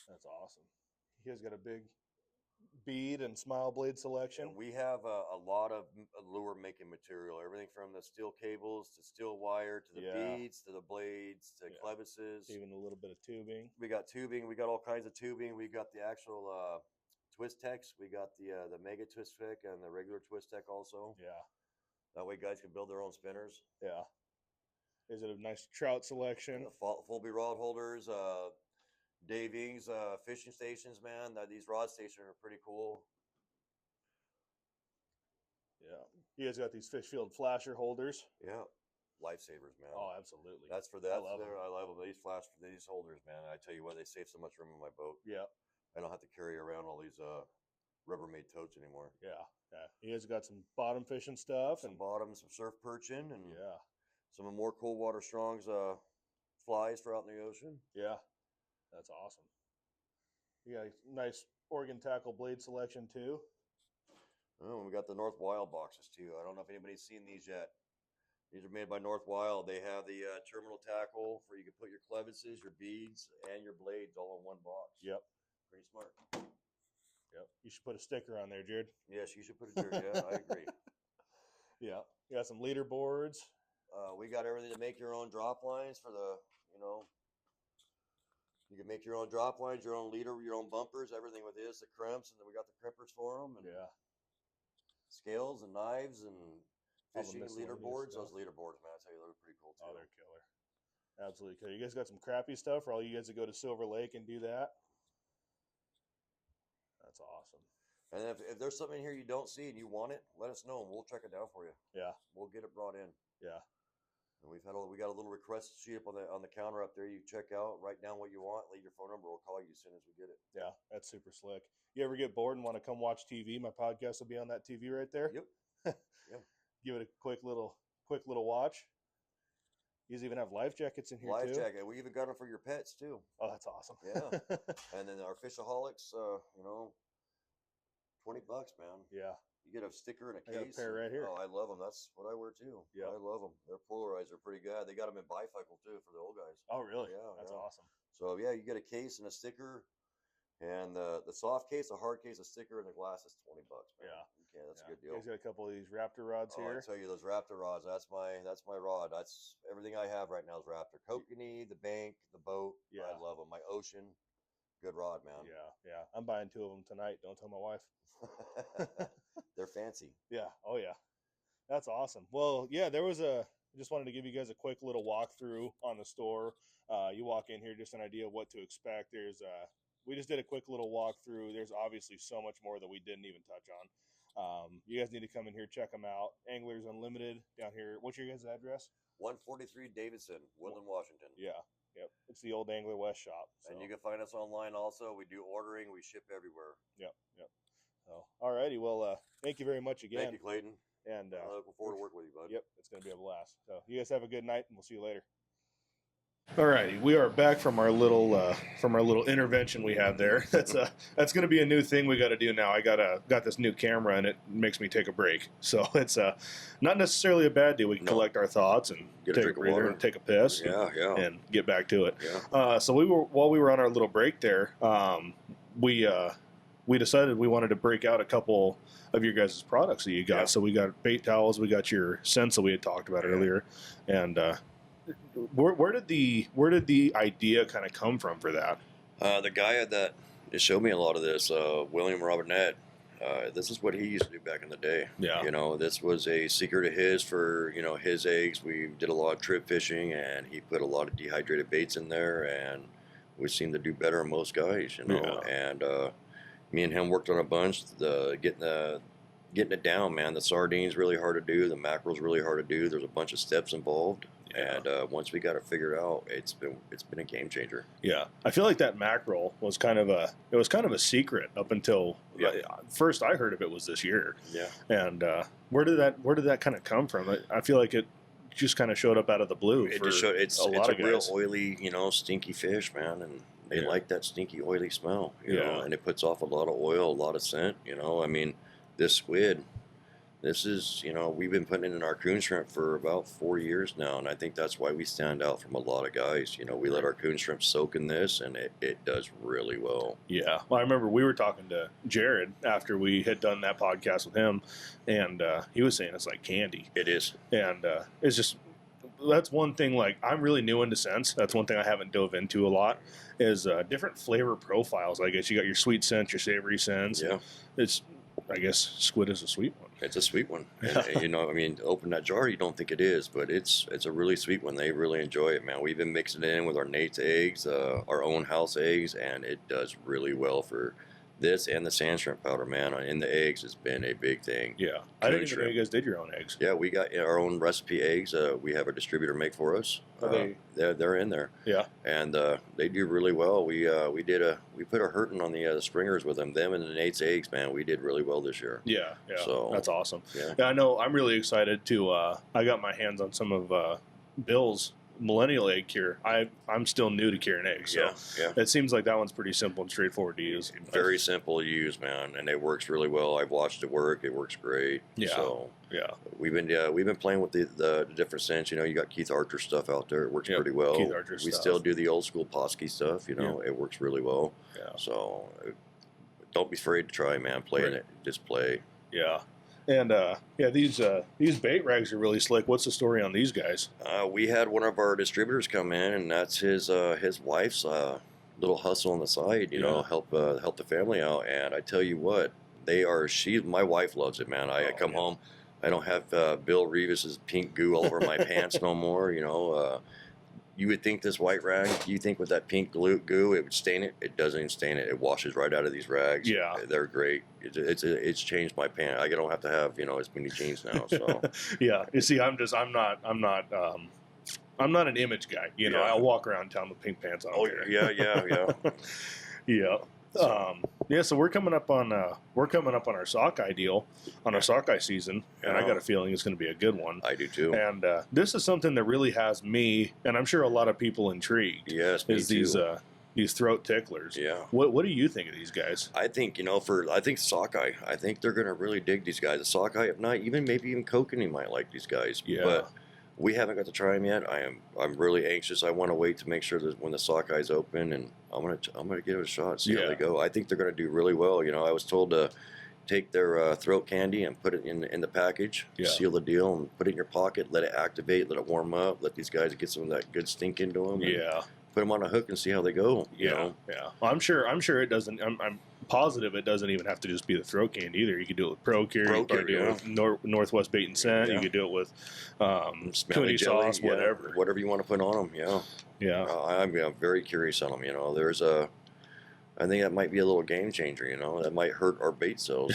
That's awesome. You guys got a big bead and smile blade selection. And we have a lot of lure making material. Everything from the steel cables to steel wire to the beads to the blades to clevises. Even a little bit of tubing. We got tubing. We got all kinds of tubing. We got the actual twist techs. We got the mega twist tech and the regular twist tech also. Yeah. That way guys can build their own spinners. Yeah. Is it a nice trout selection? Full-B rod holders, davings, fishing stations, man. These rod stations are pretty cool. Yeah. You guys got these fish field flasher holders. Yeah. Lifesavers, man. Oh, absolutely. That's for that. I love them. These holders, man. I tell you what, they save so much room in my boat. Yeah. I don't have to carry around all these Rubbermaid totes anymore. Yeah. Yeah. You guys got some bottom fishing stuff Some bottoms, some surf perching, and some more Coldwater Strong's flies for out in the ocean. Yeah. That's awesome. You got a nice Oregon tackle blade selection too. Oh, we got the Northwild boxes too. I don't know if anybody's seen these yet. These are made by Northwild. They have the terminal tackle for you can put your clevises, your beads, and your blades all in one box. Yep. Pretty smart. Yep. You should put a sticker on there, Jared. Yes, you should put a sticker. Yeah, I agree. Yeah. You got some leaderboards. We got everything to make your own drop lines for the, you can make your own drop lines, your own leader, your own bumpers, everything with this, the crimps, and then we got the crimpers for them, and scales and knives and fishing leaderboards. Those leaderboards, man, I tell you, they're pretty cool too. Oh, they're killer. Absolutely killer. You guys got some crappie stuff for all you guys that go to Silver Lake and do that? That's awesome. And if there's something in here you don't see and you want it, let us know and we'll check it down for you. Yeah. We'll get it brought in. Yeah. And we got a little request sheet up on the counter up there. You check out, write down what you want, leave your phone number. We'll call you as soon as we get it. Yeah, that's super slick. You ever get bored and want to come watch TV? My podcast will be on that TV right there. Yep. Yep. Give it a quick little watch. You guys even have life jackets in here too. Life jacket. We even got them for your pets too. Oh, that's awesome. Yeah. And then our Fishaholics, $20, man. Yeah. You get a sticker and a case. I got a pair right here. Oh, I love them. That's what I wear too. Yeah. I love them. They're polarized. They're pretty good. They got them in bifocal too for the old guys. Oh, really? Yeah. That's awesome. So yeah, you get a case and a sticker, and the soft case, the hard case, a sticker, and the glass is $20, man. Yeah. Okay, that's a good deal. You guys got a couple of these Raptor rods here. I tell you, those Raptor rods. That's my rod. That's everything I have right now is Raptor. Kokanee, the bank, the boat. Yeah. I love them. My ocean. Good rod, man. Yeah. I'm buying 2 of them tonight. Don't tell my wife. They're fancy. Yeah. Oh, yeah. That's awesome. Well, yeah, I just wanted to give you guys a quick little walkthrough on the store. You walk in here, just an idea of what to expect. We just did a quick little walkthrough. There's obviously so much more that we didn't even touch on. You guys need to come in here, check them out. Anglers Unlimited down here. What's your guys' address? 143 Davidson, Woodland, Washington. Yeah. Yep. It's the old Angler West shop. So. And you can find us online also. We do ordering. We ship everywhere. Yep. So, all righty. Well, thank you very much again. Thank you, Clayton. And looking forward to working with you, bud. Yep. It's going to be a blast. So you guys have a good night, and we'll see you later. All righty, we are back from our little intervention we had there. That's going to be a new thing we got to do now. I got this new camera and it makes me take a break. So it's not necessarily a bad deal. We can collect our thoughts and get take a breather and take a piss. And get back to it. Yeah. So while we were on our little break there, we decided we wanted to break out a couple of your guys' products that you got. Yeah. So we got bait towels, we got your Sensa we had talked about earlier, and. Where did the idea kind of come from for that? The guy that showed me a lot of this, William Robinette, this is what he used to do back in the day. Yeah. This was a secret of his for, his eggs. We did a lot of trip fishing, and he put a lot of dehydrated baits in there, and we seemed to do better than most guys, Yeah. And me and him worked on a bunch, getting it down, man. The sardines really hard to do. The mackerel's really hard to do. There's a bunch of steps involved. And once we got it figured out, it's been a game changer. Yeah, I feel like that mackerel was kind of a secret up until first I heard of it was this year. Yeah. And where did that kind of come from? I feel like it just kind of showed up out of the blue. It's a real oily, stinky fish, man, and they like that stinky, oily smell, you know, and it puts off a lot of oil, a lot of scent, you know. I mean, this squid, this is, we've been putting it in our coon shrimp for about 4 years now, and I think that's why we stand out from a lot of guys. We let our coon shrimp soak in this, and it does really well. Yeah. Well, I remember we were talking to Jared after we had done that podcast with him, and he was saying it's like candy. It is. And it's just, that's one thing, like, I'm really new into scents. That's one thing I haven't dove into a lot, is different flavor profiles. I guess you got your sweet scents, your savory scents. Yeah. I guess squid is a sweet one. It's a sweet one. And, open that jar, you don't think it is, but it's a really sweet one. They really enjoy it, man. We've been mixing it in with our Nate's eggs, our own house eggs, and it does really well for this and the sand shrimp powder, man. In the eggs has been a big thing. Yeah. I didn't even know you guys did your own eggs. Yeah, we got our own recipe eggs. We have a distributor make for us. They're in there. Yeah. And they do really well. We put a hurting on the springers with them and the Nate's eggs, man. We did really well this year. Yeah. So that's awesome. Yeah. I know. I'm really excited to. I got my hands on some of Bill's millennial egg cure. I'm still new to curing eggs, so it seems like that one's pretty simple and straightforward to use. Very simple to use, man, and it works really well. I've watched it work. It works great. Yeah. So we've been playing with the different scents. You got Keith Archer stuff out there. It works pretty well. Keith Archer we stuff. Still do the old school Posky stuff. It works really well. Yeah. So don't be afraid to try, man. Play in it. Just play. Yeah. And these bait rags are really slick. What's the story on these guys? We had one of our distributors come in, and that's his wife's little hustle on the side. Help the family out. And I tell you what, my wife loves it, man. I come home, I don't have Bill Revis's pink goo all over my pants no more. You would think this white rag, you think with that pink goo, it would stain it. It doesn't even stain it. It washes right out of these rags. Yeah. They're great. It's changed my pants. I don't have to have, as many jeans now. So yeah. You see, I'm not an image guy. I'll walk around town with pink pants on. Yeah. Yeah. So we're coming up on our Sockeye deal, on our Sockeye season, and I got a feeling it's going to be a good one. I do too. And this is something that really has me, and I'm sure a lot of people, intrigued. Yes, me too. These throat ticklers. Yeah. What do you think of these guys? I think I think Sockeye. I think they're going to really dig these guys. The Sockeye, if not maybe even Kokanee might like these guys. Yeah. But we haven't got to try them yet. I'm really anxious. I want to wait to make sure that when the Sockeye's open, and I'm gonna give it a shot, see how they go. I think they're gonna do really well. I was told to take their throat candy and put it in the package, seal the deal, and put it in your pocket. Let it activate, let it warm up, let these guys get some of that good stink into them. Yeah. Put them on a hook and see how they go. Yeah. Well, I'm sure it doesn't. I'm positive it doesn't even have to just be the throat candy either. You could do it with ProCure. You could do it with Northwest Bait and Scent. You could do it with Cooney sauce, whatever. Whatever you want to put on them. Yeah. Yeah. I'm very curious on them. I think that might be a little game changer, that might hurt our bait sales,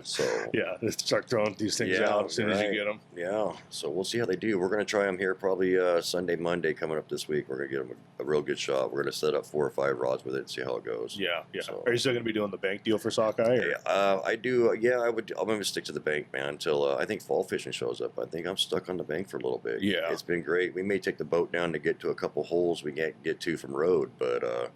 so. Yeah, start throwing these things out as soon as you get them. Yeah, so we'll see how they do. We're going to try them here probably Sunday, Monday coming up this week. We're going to get them a real good shot. We're going to set up 4 or 5 rods with it and see how it goes. Yeah. So. Are you still going to be doing the bank deal for Sockeye? I do. I'm going to stick to the bank, man, until I think fall fishing shows up. I think I'm stuck on the bank for a little bit. Yeah. It's been great. We may take the boat down to get to a couple holes we can't get to from road, but...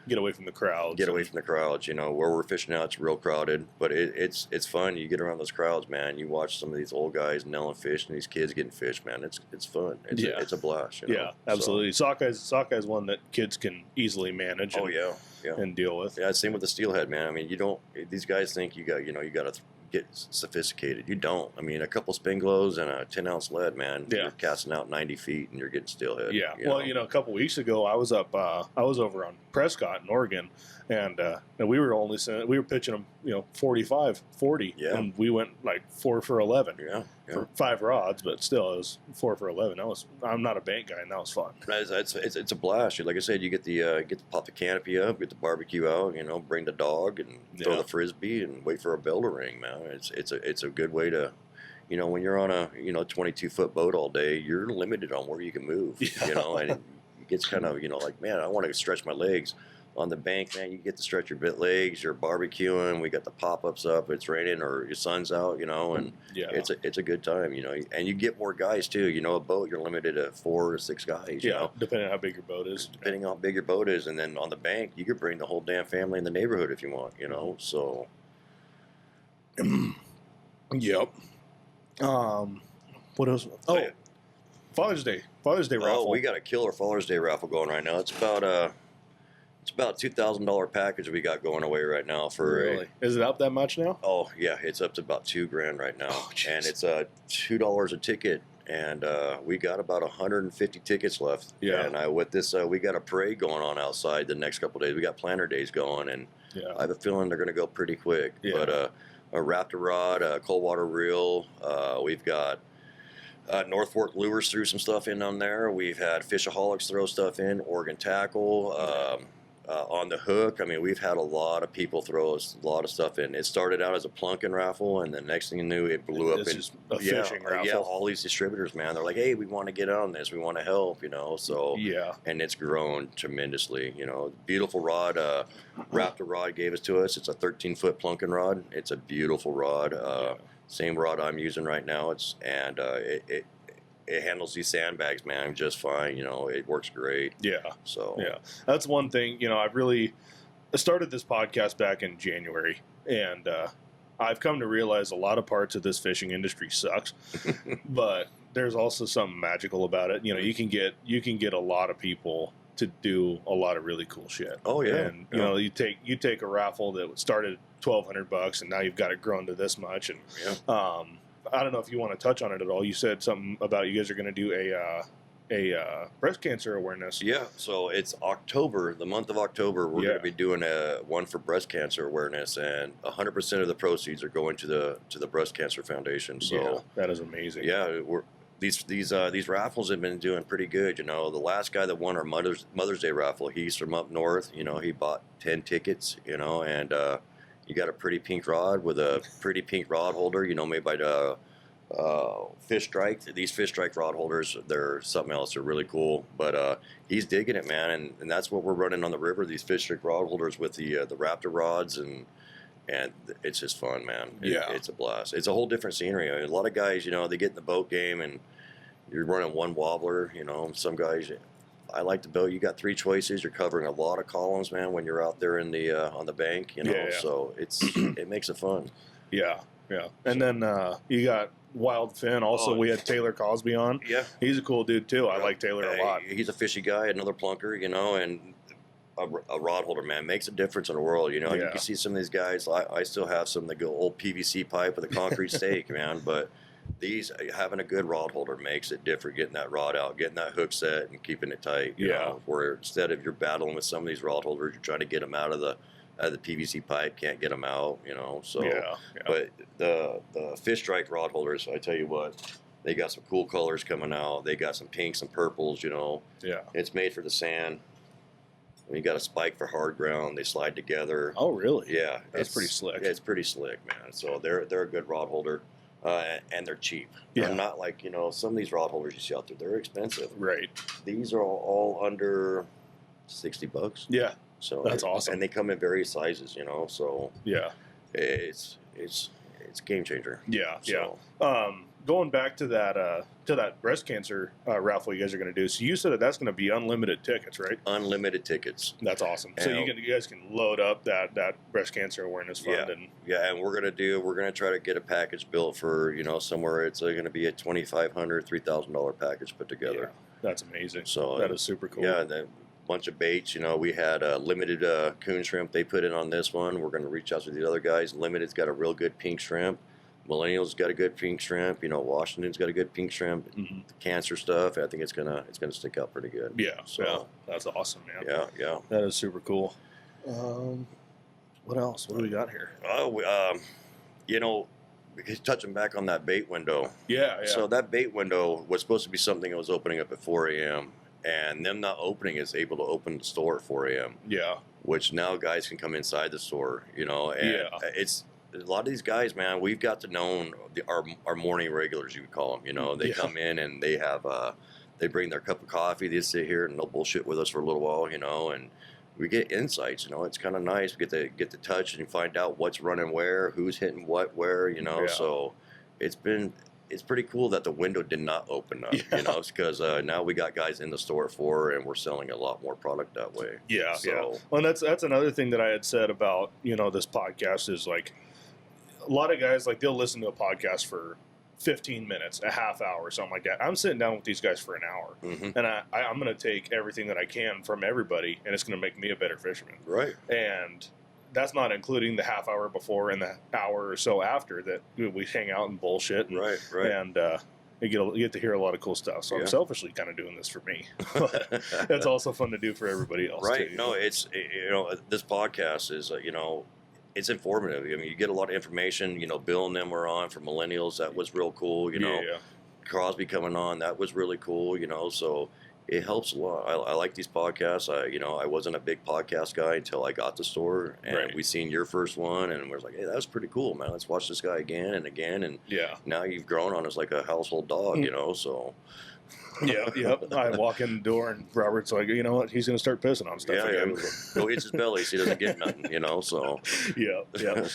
get away from the crowds. Where we're fishing out, it's real crowded, but it's fun. You get around those crowds, man. You watch some of these old guys nailing fish and these kids getting fish, man. It's fun. It's a blast. Yeah, absolutely. So. Sockeye is one that kids can easily manage. And deal with. Yeah, same with the Steelhead, man. I mean, these guys think you got to get sophisticated. You don't. I mean, a couple spin glows and a 10-ounce lead, man. You're casting out 90 feet and you're getting Steelhead. Yeah. Well, a couple weeks ago, I was over on Prescott in Oregon, and we were pitching them, 45, 40. Yeah. And we went like 4 for 11. Yeah. For 5 rods, but still, it was 4 for 11. I'm not a bank guy, and that was fun. It's a blast. Like I said, you get to pop the canopy up, get the barbecue out, bring the dog and throw the frisbee and wait for a bell to ring, man. It's a good way to you know, when you're on a, you know, 22-foot boat all day, you're limited on where you can move, you know, and it gets kind of, you know, like, man, I want to stretch my legs. On the bank, man, you get to stretch your legs. You're barbecuing. We got the pop-ups up. It's raining or your sun's out, you know, and it's a good time, you know. And you get more guys too. You know, a boat you're limited to 4 or 6 guys. You know, depending on how big your boat is. Depending on how big your boat is, and then on the bank, you could bring the whole damn family in the neighborhood if you want, you know. So, yep. What else? Oh, Father's Day raffle. Oh, we got a killer Father's Day raffle going right now. It's about $2,000 package we got going away right now for. Really? Is it up that much now? Oh yeah, it's up to about $2,000 right now, and it's $2 a ticket, and we got about 150 tickets left. Yeah. And with this, we got a parade going on outside the next couple of days. We got planter days going, and I have a feeling they're going to go pretty quick. Yeah. But a raptor rod, a Coldwater reel. We've got. North Fork lures threw some stuff in on there. We've had Fishaholics throw stuff in, Oregon tackle, on the hook. I mean, we've had a lot of people throw a lot of stuff in. It started out as a plunking raffle, and the next thing you knew, it blew up in a fishing raffle. Yeah, all these distributors, man, they're like, hey, we want to get on this. We want to help, you know. So and it's grown tremendously. You know, beautiful rod. Raptor rod gave it to us. It's a 13-foot plunking rod. It's a beautiful rod. Same rod I'm using right now. It handles these sandbags, man, just fine. You know, it works great. Yeah. So that's one thing. You know, I started this podcast back in January, and I've come to realize a lot of parts of this fishing industry sucks, but there's also something magical about it. You know, you can get a lot of people to do a lot of really cool shit. Oh yeah. And you know, you take a raffle that started $1,200 and now you've got it grown to this much. And I don't know if you want to touch on it at all. You said something about you guys are going to do a breast cancer awareness. Yeah, so it's October, the month of October. We're going to be doing one for breast cancer awareness, and 100% of the proceeds are going to the Breast Cancer Foundation. So that is amazing. Yeah, these raffles have been doing pretty good. You know, the last guy that won our Mother's Day raffle, he's from up north. You know, he bought 10 tickets. You know, and you got a pretty pink rod with a pretty pink rod holder, you know, made by the Fish Strike. These Fish Strike rod holders, they're something else. They're really cool. But he's digging it, man. And that's what we're running on the river, these Fish Strike rod holders with the Raptor rods. And it's just fun, man. It's a blast. It's a whole different scenery. I mean, a lot of guys, you know, they get in the boat game and you're running one wobbler. You know, some guys... I like the boat. You got 3 choices. You're covering a lot of columns, man, when you're out there in the on the bank, you know. So it makes it fun. Yeah. And then you got Wild Finn. Also, we had Taylor Cosby on. Yeah, he's a cool dude too. I like Taylor a lot. He's a fishy guy, another plunker, you know, and a rod holder, man, makes a difference in the world. You know, you can see some of these guys. I still have some that go old PVC pipe with a concrete stake, man, but. These having a good rod holder makes it different. Getting that rod out, getting that hook set, and keeping it tight. You know, where instead of you're battling with some of these rod holders, you're trying to get them out of the PVC pipe, can't get them out. You know, so. But the Fish Strike rod holders, I tell you what, they got some cool colors coming out. They got some pinks and purples. You know. Yeah. It's made for the sand. You got a spike for hard ground. They slide together. Oh, really? Yeah. That's pretty slick. It's pretty slick, man. So they're a good rod holder. And they're cheap. They're not like, you know, some of these rod holders you see out there, they're expensive. Right. These are all under $60. Yeah. So that's awesome. And they come in various sizes, you know. So it's a game changer. Yeah. So. Going back to that breast cancer raffle you guys are going to do. So you said that's going to be unlimited tickets, right? Unlimited tickets. That's awesome. So you guys can load up that breast cancer awareness fund. And we're going to try to get a package built for, you know, somewhere it's going to be a $2,500, $3,000 package put together. That's amazing. So that is super cool. Yeah, a bunch of baits. You know, we had limited coon shrimp they put in on this one. We're going to reach out to the other guys. Limited's got a real good pink shrimp. Millennials got a good pink shrimp. You know, Washington's got a good pink shrimp. The cancer stuff, I think it's gonna stick out pretty good. Yeah, so that's awesome, man. Yeah, that is super cool. What else? What do we got here? You know, touching back on that bait window. Yeah. So that bait window was supposed to be something that was opening up at 4 a.m. and them not opening is able to open the store at 4 a.m. Yeah. Which now guys can come inside the store. You know, and a lot of these guys, man, we've got to know our morning regulars, you would call them. You know, they come in and they have they bring their cup of coffee. They sit here and they'll bullshit with us for a little while, you know, and we get insights. You know, it's kind of nice. We get to touch and find out what's running where, who's hitting what where. You know, so it's pretty cool that the window did not open up. You know, because now we got guys in the store at 4 and we're selling a lot more product that way. Yeah, so. Well, and that's another thing that I had said about, you know, this podcast is like a lot of guys, like they'll listen to a podcast for 15 minutes, a half hour, something like that. I'm sitting down with these guys for an hour, and I'm going to take everything that I can from everybody, and it's going to make me a better fisherman. Right. And that's not including the half hour before and the hour or so after that we hang out and bullshit. And, right. And you get to hear a lot of cool stuff. So I'm selfishly kind of doing this for me. It's also fun to do for everybody else. Right. Too, no, it's, you know, this podcast is, you know, it's informative. I mean, you get a lot of information. You know, Bill and them were on for millennials. That was real cool. You know, Crosby coming on. That was really cool. You know, so it helps a lot. I like these podcasts. I wasn't a big podcast guy until I got the store, and we seen your first one, and we was like, hey, that was pretty cool, man. Let's watch this guy again and again, and now you've grown on us like a household dog, you know. So. I walk in the door and Robert's like, you know what? He's going to start pissing on stuff again. Go itch his belly so he doesn't get nothing, you know. So.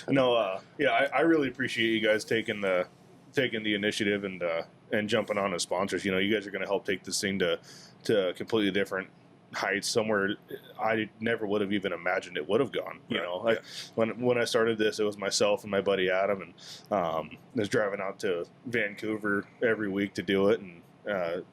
No, I really appreciate you guys taking the initiative and jumping on as sponsors. You know, you guys are going to help take this thing to completely different heights, somewhere I never would have even imagined it would have gone. You know, when I started this, it was myself and my buddy Adam, and I was driving out to Vancouver every week to do it, and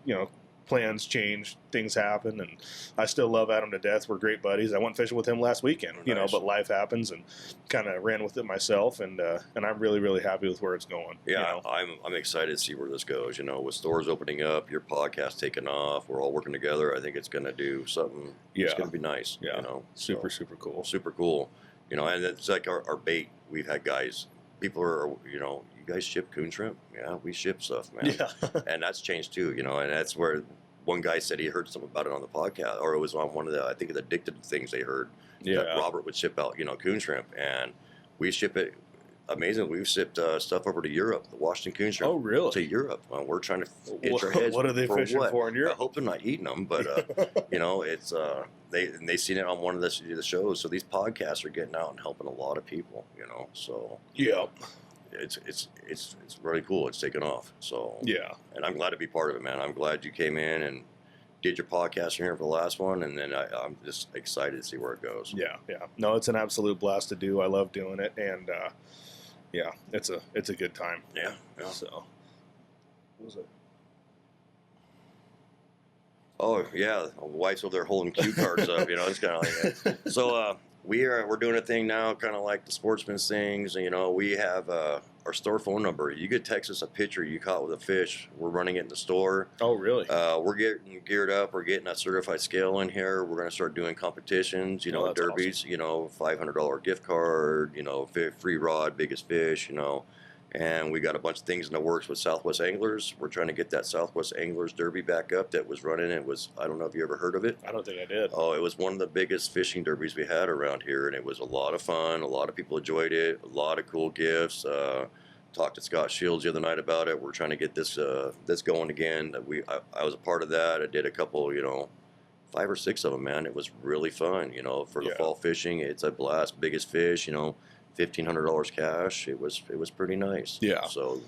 you know, plans change, things happen, and I still love Adam to death. We're great buddies. I went fishing with him last weekend, you know, but life happens, and kind of ran with it myself, and I'm really, really happy with where it's going. Yeah, you know? I'm excited to see where this goes. You know, with stores opening up, your podcast taking off, we're all working together. I think it's going to do something. It's going to be nice. Yeah, you know, super cool. Super cool. You know, and it's like our bait. We've had guys. People are, you know, you guys ship coon shrimp? Yeah, we ship stuff, man. Yeah. And that's changed too, you know, and that's where one guy said he heard something about it on the podcast, or it was on one of the, I think, the addicted things they heard. That Robert would ship out, you know, coon shrimp, and we ship it. Amazingly, we've shipped stuff over to Europe, the Washington coon shrimp. Oh, really? To Europe. We're trying to itch our heads. What are they fishing for in Europe? I hope they're not eating them, but you know, it's they seen it on one of the shows. So these podcasts are getting out and helping a lot of people, you know. So it's really cool. It's taken off. So and I'm glad to be part of it, man. I'm glad you came in and did your podcast here for the last one, and then I'm just excited to see where it goes. Yeah. No, it's an absolute blast to do. I love doing it, and it's a good time. Yeah. So, what was it? Oh yeah, the wife's over there holding cue cards up. You know, it's kind of like that. So we're doing a thing now, kind of like the sportsman's things. You know, we have our store phone number. You could text us a picture you caught with a fish. We're running it in the store. Oh, really? We're getting geared up. We're getting a certified scale in here. We're going to start doing competitions. You know, derbies. Awesome. You know, $500 gift card. You know, free rod, biggest fish. You know. And we got a bunch of things in the works with Southwest Anglers. We're trying to get that Southwest Anglers Derby back up that was running. It was, I don't know if you ever heard of it. I don't think I did. Oh, it was one of the biggest fishing derbies we had around here, and it was a lot of fun. A lot of people enjoyed it. A lot of cool gifts. Talked to Scott Shields the other night about it. We're trying to get this going again. I was a part of that. I did a couple, you know, 5 or 6 of them, man. It was really fun, you know, for the fall fishing. It's a blast. Biggest fish, you know. $1,500 cash. It was pretty nice. Yeah. So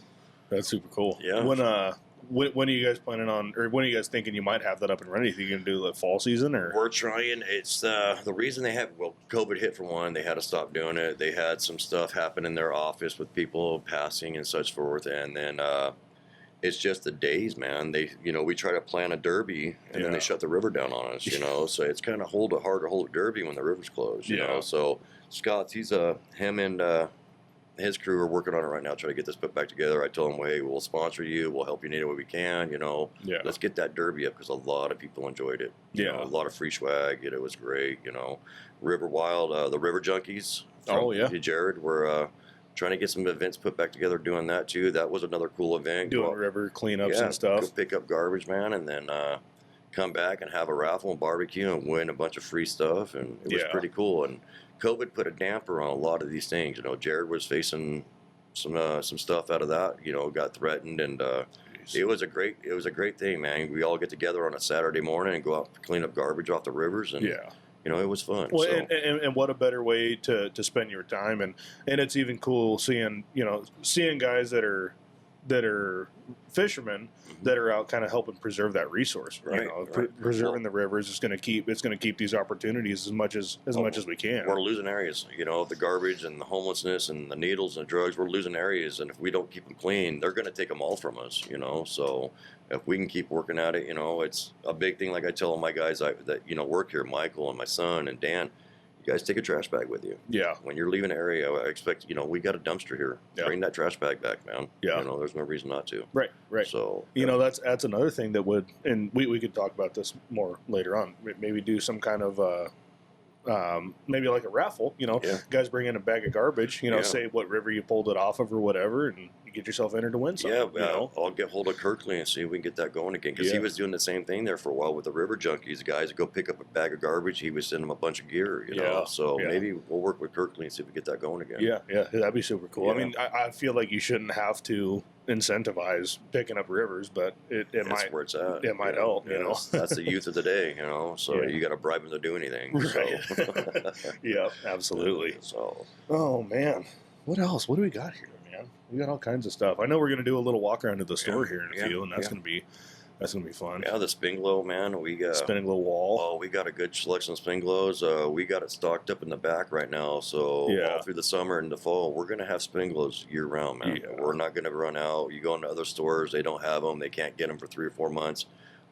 that's super cool. Yeah. When are you guys planning on, or when are you guys thinking you might have that up and running? Are you going to do the fall season, or? We're trying. It's the reason COVID hit for one. They had to stop doing it. They had some stuff happen in their office with people passing and such forth, and then it's just the days, man. We try to plan a derby, and then they shut the river down on us, you know. So it's kind of hard to hold a derby when the river's closed, you know. So Scott's, him and his crew are working on it right now, trying to get this put back together. I told him, hey, we'll sponsor you. We'll help you any way we can, you know. Yeah. Let's get that derby up because a lot of people enjoyed it. You know, a lot of free swag. It was great, you know. River Wild, the River Junkies. Jared, we're trying to get some events put back together doing that, too. That was another cool event. Doing river cleanups and stuff. Go pick up garbage, man, and then come back and have a raffle and barbecue and win a bunch of free stuff, and it was pretty cool. And COVID put a damper on a lot of these things. You know, Jared was facing some stuff out of that. You know, got threatened, and it was a great thing, man. We all get together on a Saturday morning and go out clean up garbage off the rivers, and you know, it was fun. Well, so. and what a better way to spend your time, and it's even cool seeing guys that are fishermen that are out kind of helping preserve that resource. Right, you know, right. Preserving the rivers is going to keep these opportunities as much as we can. We're losing areas, you know, the garbage and the homelessness and the needles and the drugs. We're losing areas, and if we don't keep them clean, they're going to take them all from us. You know, so if we can keep working at it, you know, it's a big thing. Like I tell all my guys that you know work here, Michael and my son and Dan. You guys take a trash bag with you. Yeah. When you're leaving an area, I expect, you know, we got a dumpster here. Yeah. Bring that trash bag back, man. Yeah. You know, there's no reason not to. Right. So, you know, that's another thing that would, and we could talk about this more later on. Maybe do some kind of, maybe like a raffle, you know, guys bring in a bag of garbage, you know, say what river you pulled it off of or whatever, and you get yourself entered to win something. Yeah, you know? I'll get hold of Kirkley and see if we can get that going again, because he was doing the same thing there for a while with the river junkies. Guys would go pick up a bag of garbage, he would send them a bunch of gear, you know, so maybe we'll work with Kirkley and see if we get that going again. Yeah, that'd be super cool. I mean, I feel like you shouldn't have to incentivize picking up rivers, but it might where it's at. It might help, you know. That's the youth of the day, you know, so you got to bribe them to do anything. Right. So. Yeah, absolutely. So, oh man, what else? What do we got here, man? We got all kinds of stuff. I know we're gonna do a little walk around to the store here in a few, and that's gonna be fun. Yeah, the spin glow, man. We got spinning glow wall. Oh, we got a good selection of spin glows. We got it stocked up in the back right now. So all through the summer and the fall, we're gonna have spin glows year round, man. Yeah. We're not gonna run out. You go into other stores, they don't have them. They can't get them for 3 or 4 months.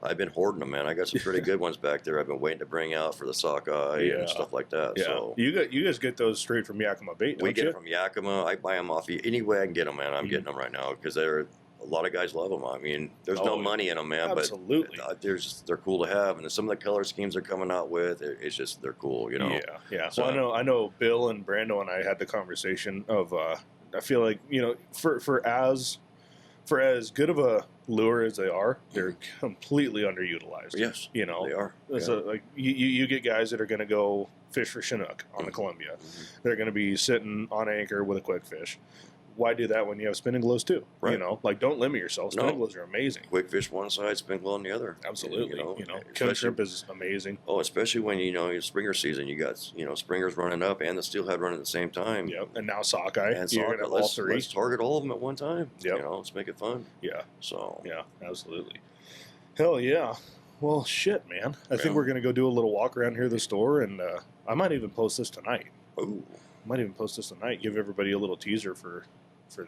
I've been hoarding them, man. I got some pretty good ones back there. I've been waiting to bring out for the Sockeye and stuff like that. Yeah. So you guys get those straight from Yakima Bait, don't we get you? it from Yakima. I buy them off any way I can get them, man. I'm getting them right now because a lot of guys love them. I mean, there's no money in them, man. Absolutely. But they're cool to have, and some of the color schemes they're coming out with, it's just they're cool, you know. Yeah. So I know Bill and Brando and I had the conversation of I feel like, you know, for as good of a lure as they are, they're completely underutilized. Yes, you know, they are. So like you get guys that are going to go fish for Chinook on the Columbia. They're going to be sitting on anchor with a quick fish. Why do that when you have spinning glows too? Right. You know, like don't limit yourself. Spinning glows are amazing. Quick fish one side, spin glow on the other. Absolutely. You know, Coon shrimp is amazing. Oh, especially when it's springer season. You got springers running up and the steelhead running at the same time. Yep. And now sockeye. And sockeye. All three. Let's target all of them at one time. Yep. You know, let's make it fun. Yeah. So. Yeah, absolutely. Hell yeah. Well, shit, man. I think we're gonna go do a little walk around here at the store, and I might even post this tonight. Ooh. Give everybody a little teaser for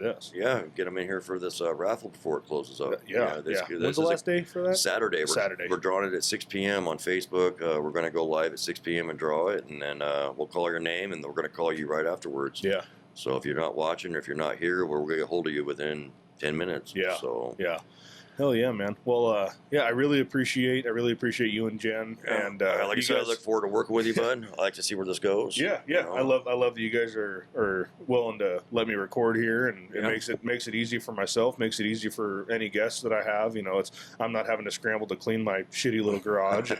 this. Yeah, get them in here for this raffle before it closes up. When's the last day for that? Saturday. Saturday. We're drawing it at 6 p.m. on Facebook. We're going to go live at 6 p.m. and draw it, and then we'll call your name, and we're going to call you right afterwards. Yeah. So if you're not watching or if you're not here, we're going to get a hold of you within 10 minutes. Yeah. So. Yeah. Hell yeah, man. Well, I really appreciate you and Jen. Yeah. And like I said, I look forward to working with you, bud. I like to see where this goes. Yeah. You know? I love that you guys are willing to let me record here, and it makes it easy for myself, makes it easy for any guests that I have. You know, I'm not having to scramble to clean my shitty little garage.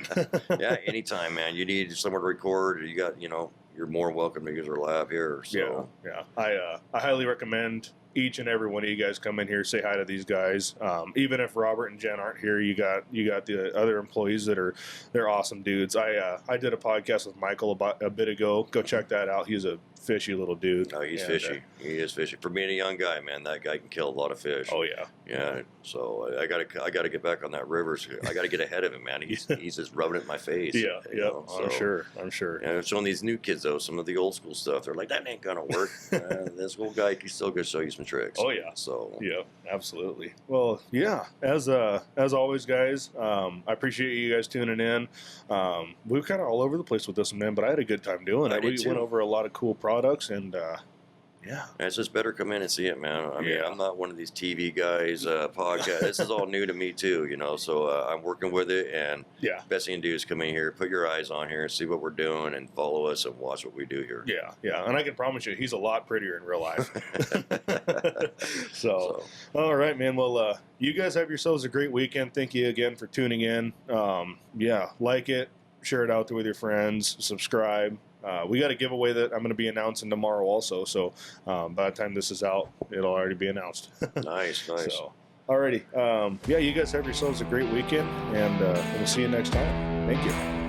Yeah, anytime, man. You need someone to record, you got, you're more welcome to use our lab here. So. Yeah. I highly recommend each and every one of you guys come in here, say hi to these guys. Even if Robert and Jen aren't here, you got the other employees they're awesome dudes. I did a podcast with Michael about a bit ago. Go check that out. He's a fishy little dude. Oh, he's fishy. He is fishy. For being a young guy, man, that guy can kill a lot of fish. Oh yeah. Yeah. So I gotta get back on that river. I gotta get ahead of him, man. He's just rubbing it in my face. Yeah. Yeah. I'm sure. Yeah, showing these new kids though, some of the old school stuff. They're like, that ain't gonna work. This old guy, he's still gonna show you some tricks. Oh yeah. So. Yeah. Absolutely. Well, yeah. As always, guys, I appreciate you guys tuning in. We were kind of all over the place with this one, man, but I had a good time doing it. We went over a lot of cool products, and yeah, it's just better come in and see it, man. I mean, I'm not one of these TV guys, podcast. This is all new to me too, so I'm working with it, and best thing to do is come in here, put your eyes on here, and see what we're doing, and follow us and watch what we do here. Yeah, and I can promise you, he's a lot prettier in real life. So, all right, man. Well, you guys have yourselves a great weekend. Thank you again for tuning in. Yeah, like it, share it out with your friends, subscribe. We got a giveaway that I'm going to be announcing tomorrow also. So by the time this is out, it'll already be announced. Nice. So, alrighty. Yeah, you guys have yourselves a great weekend, and we'll see you next time. Thank you.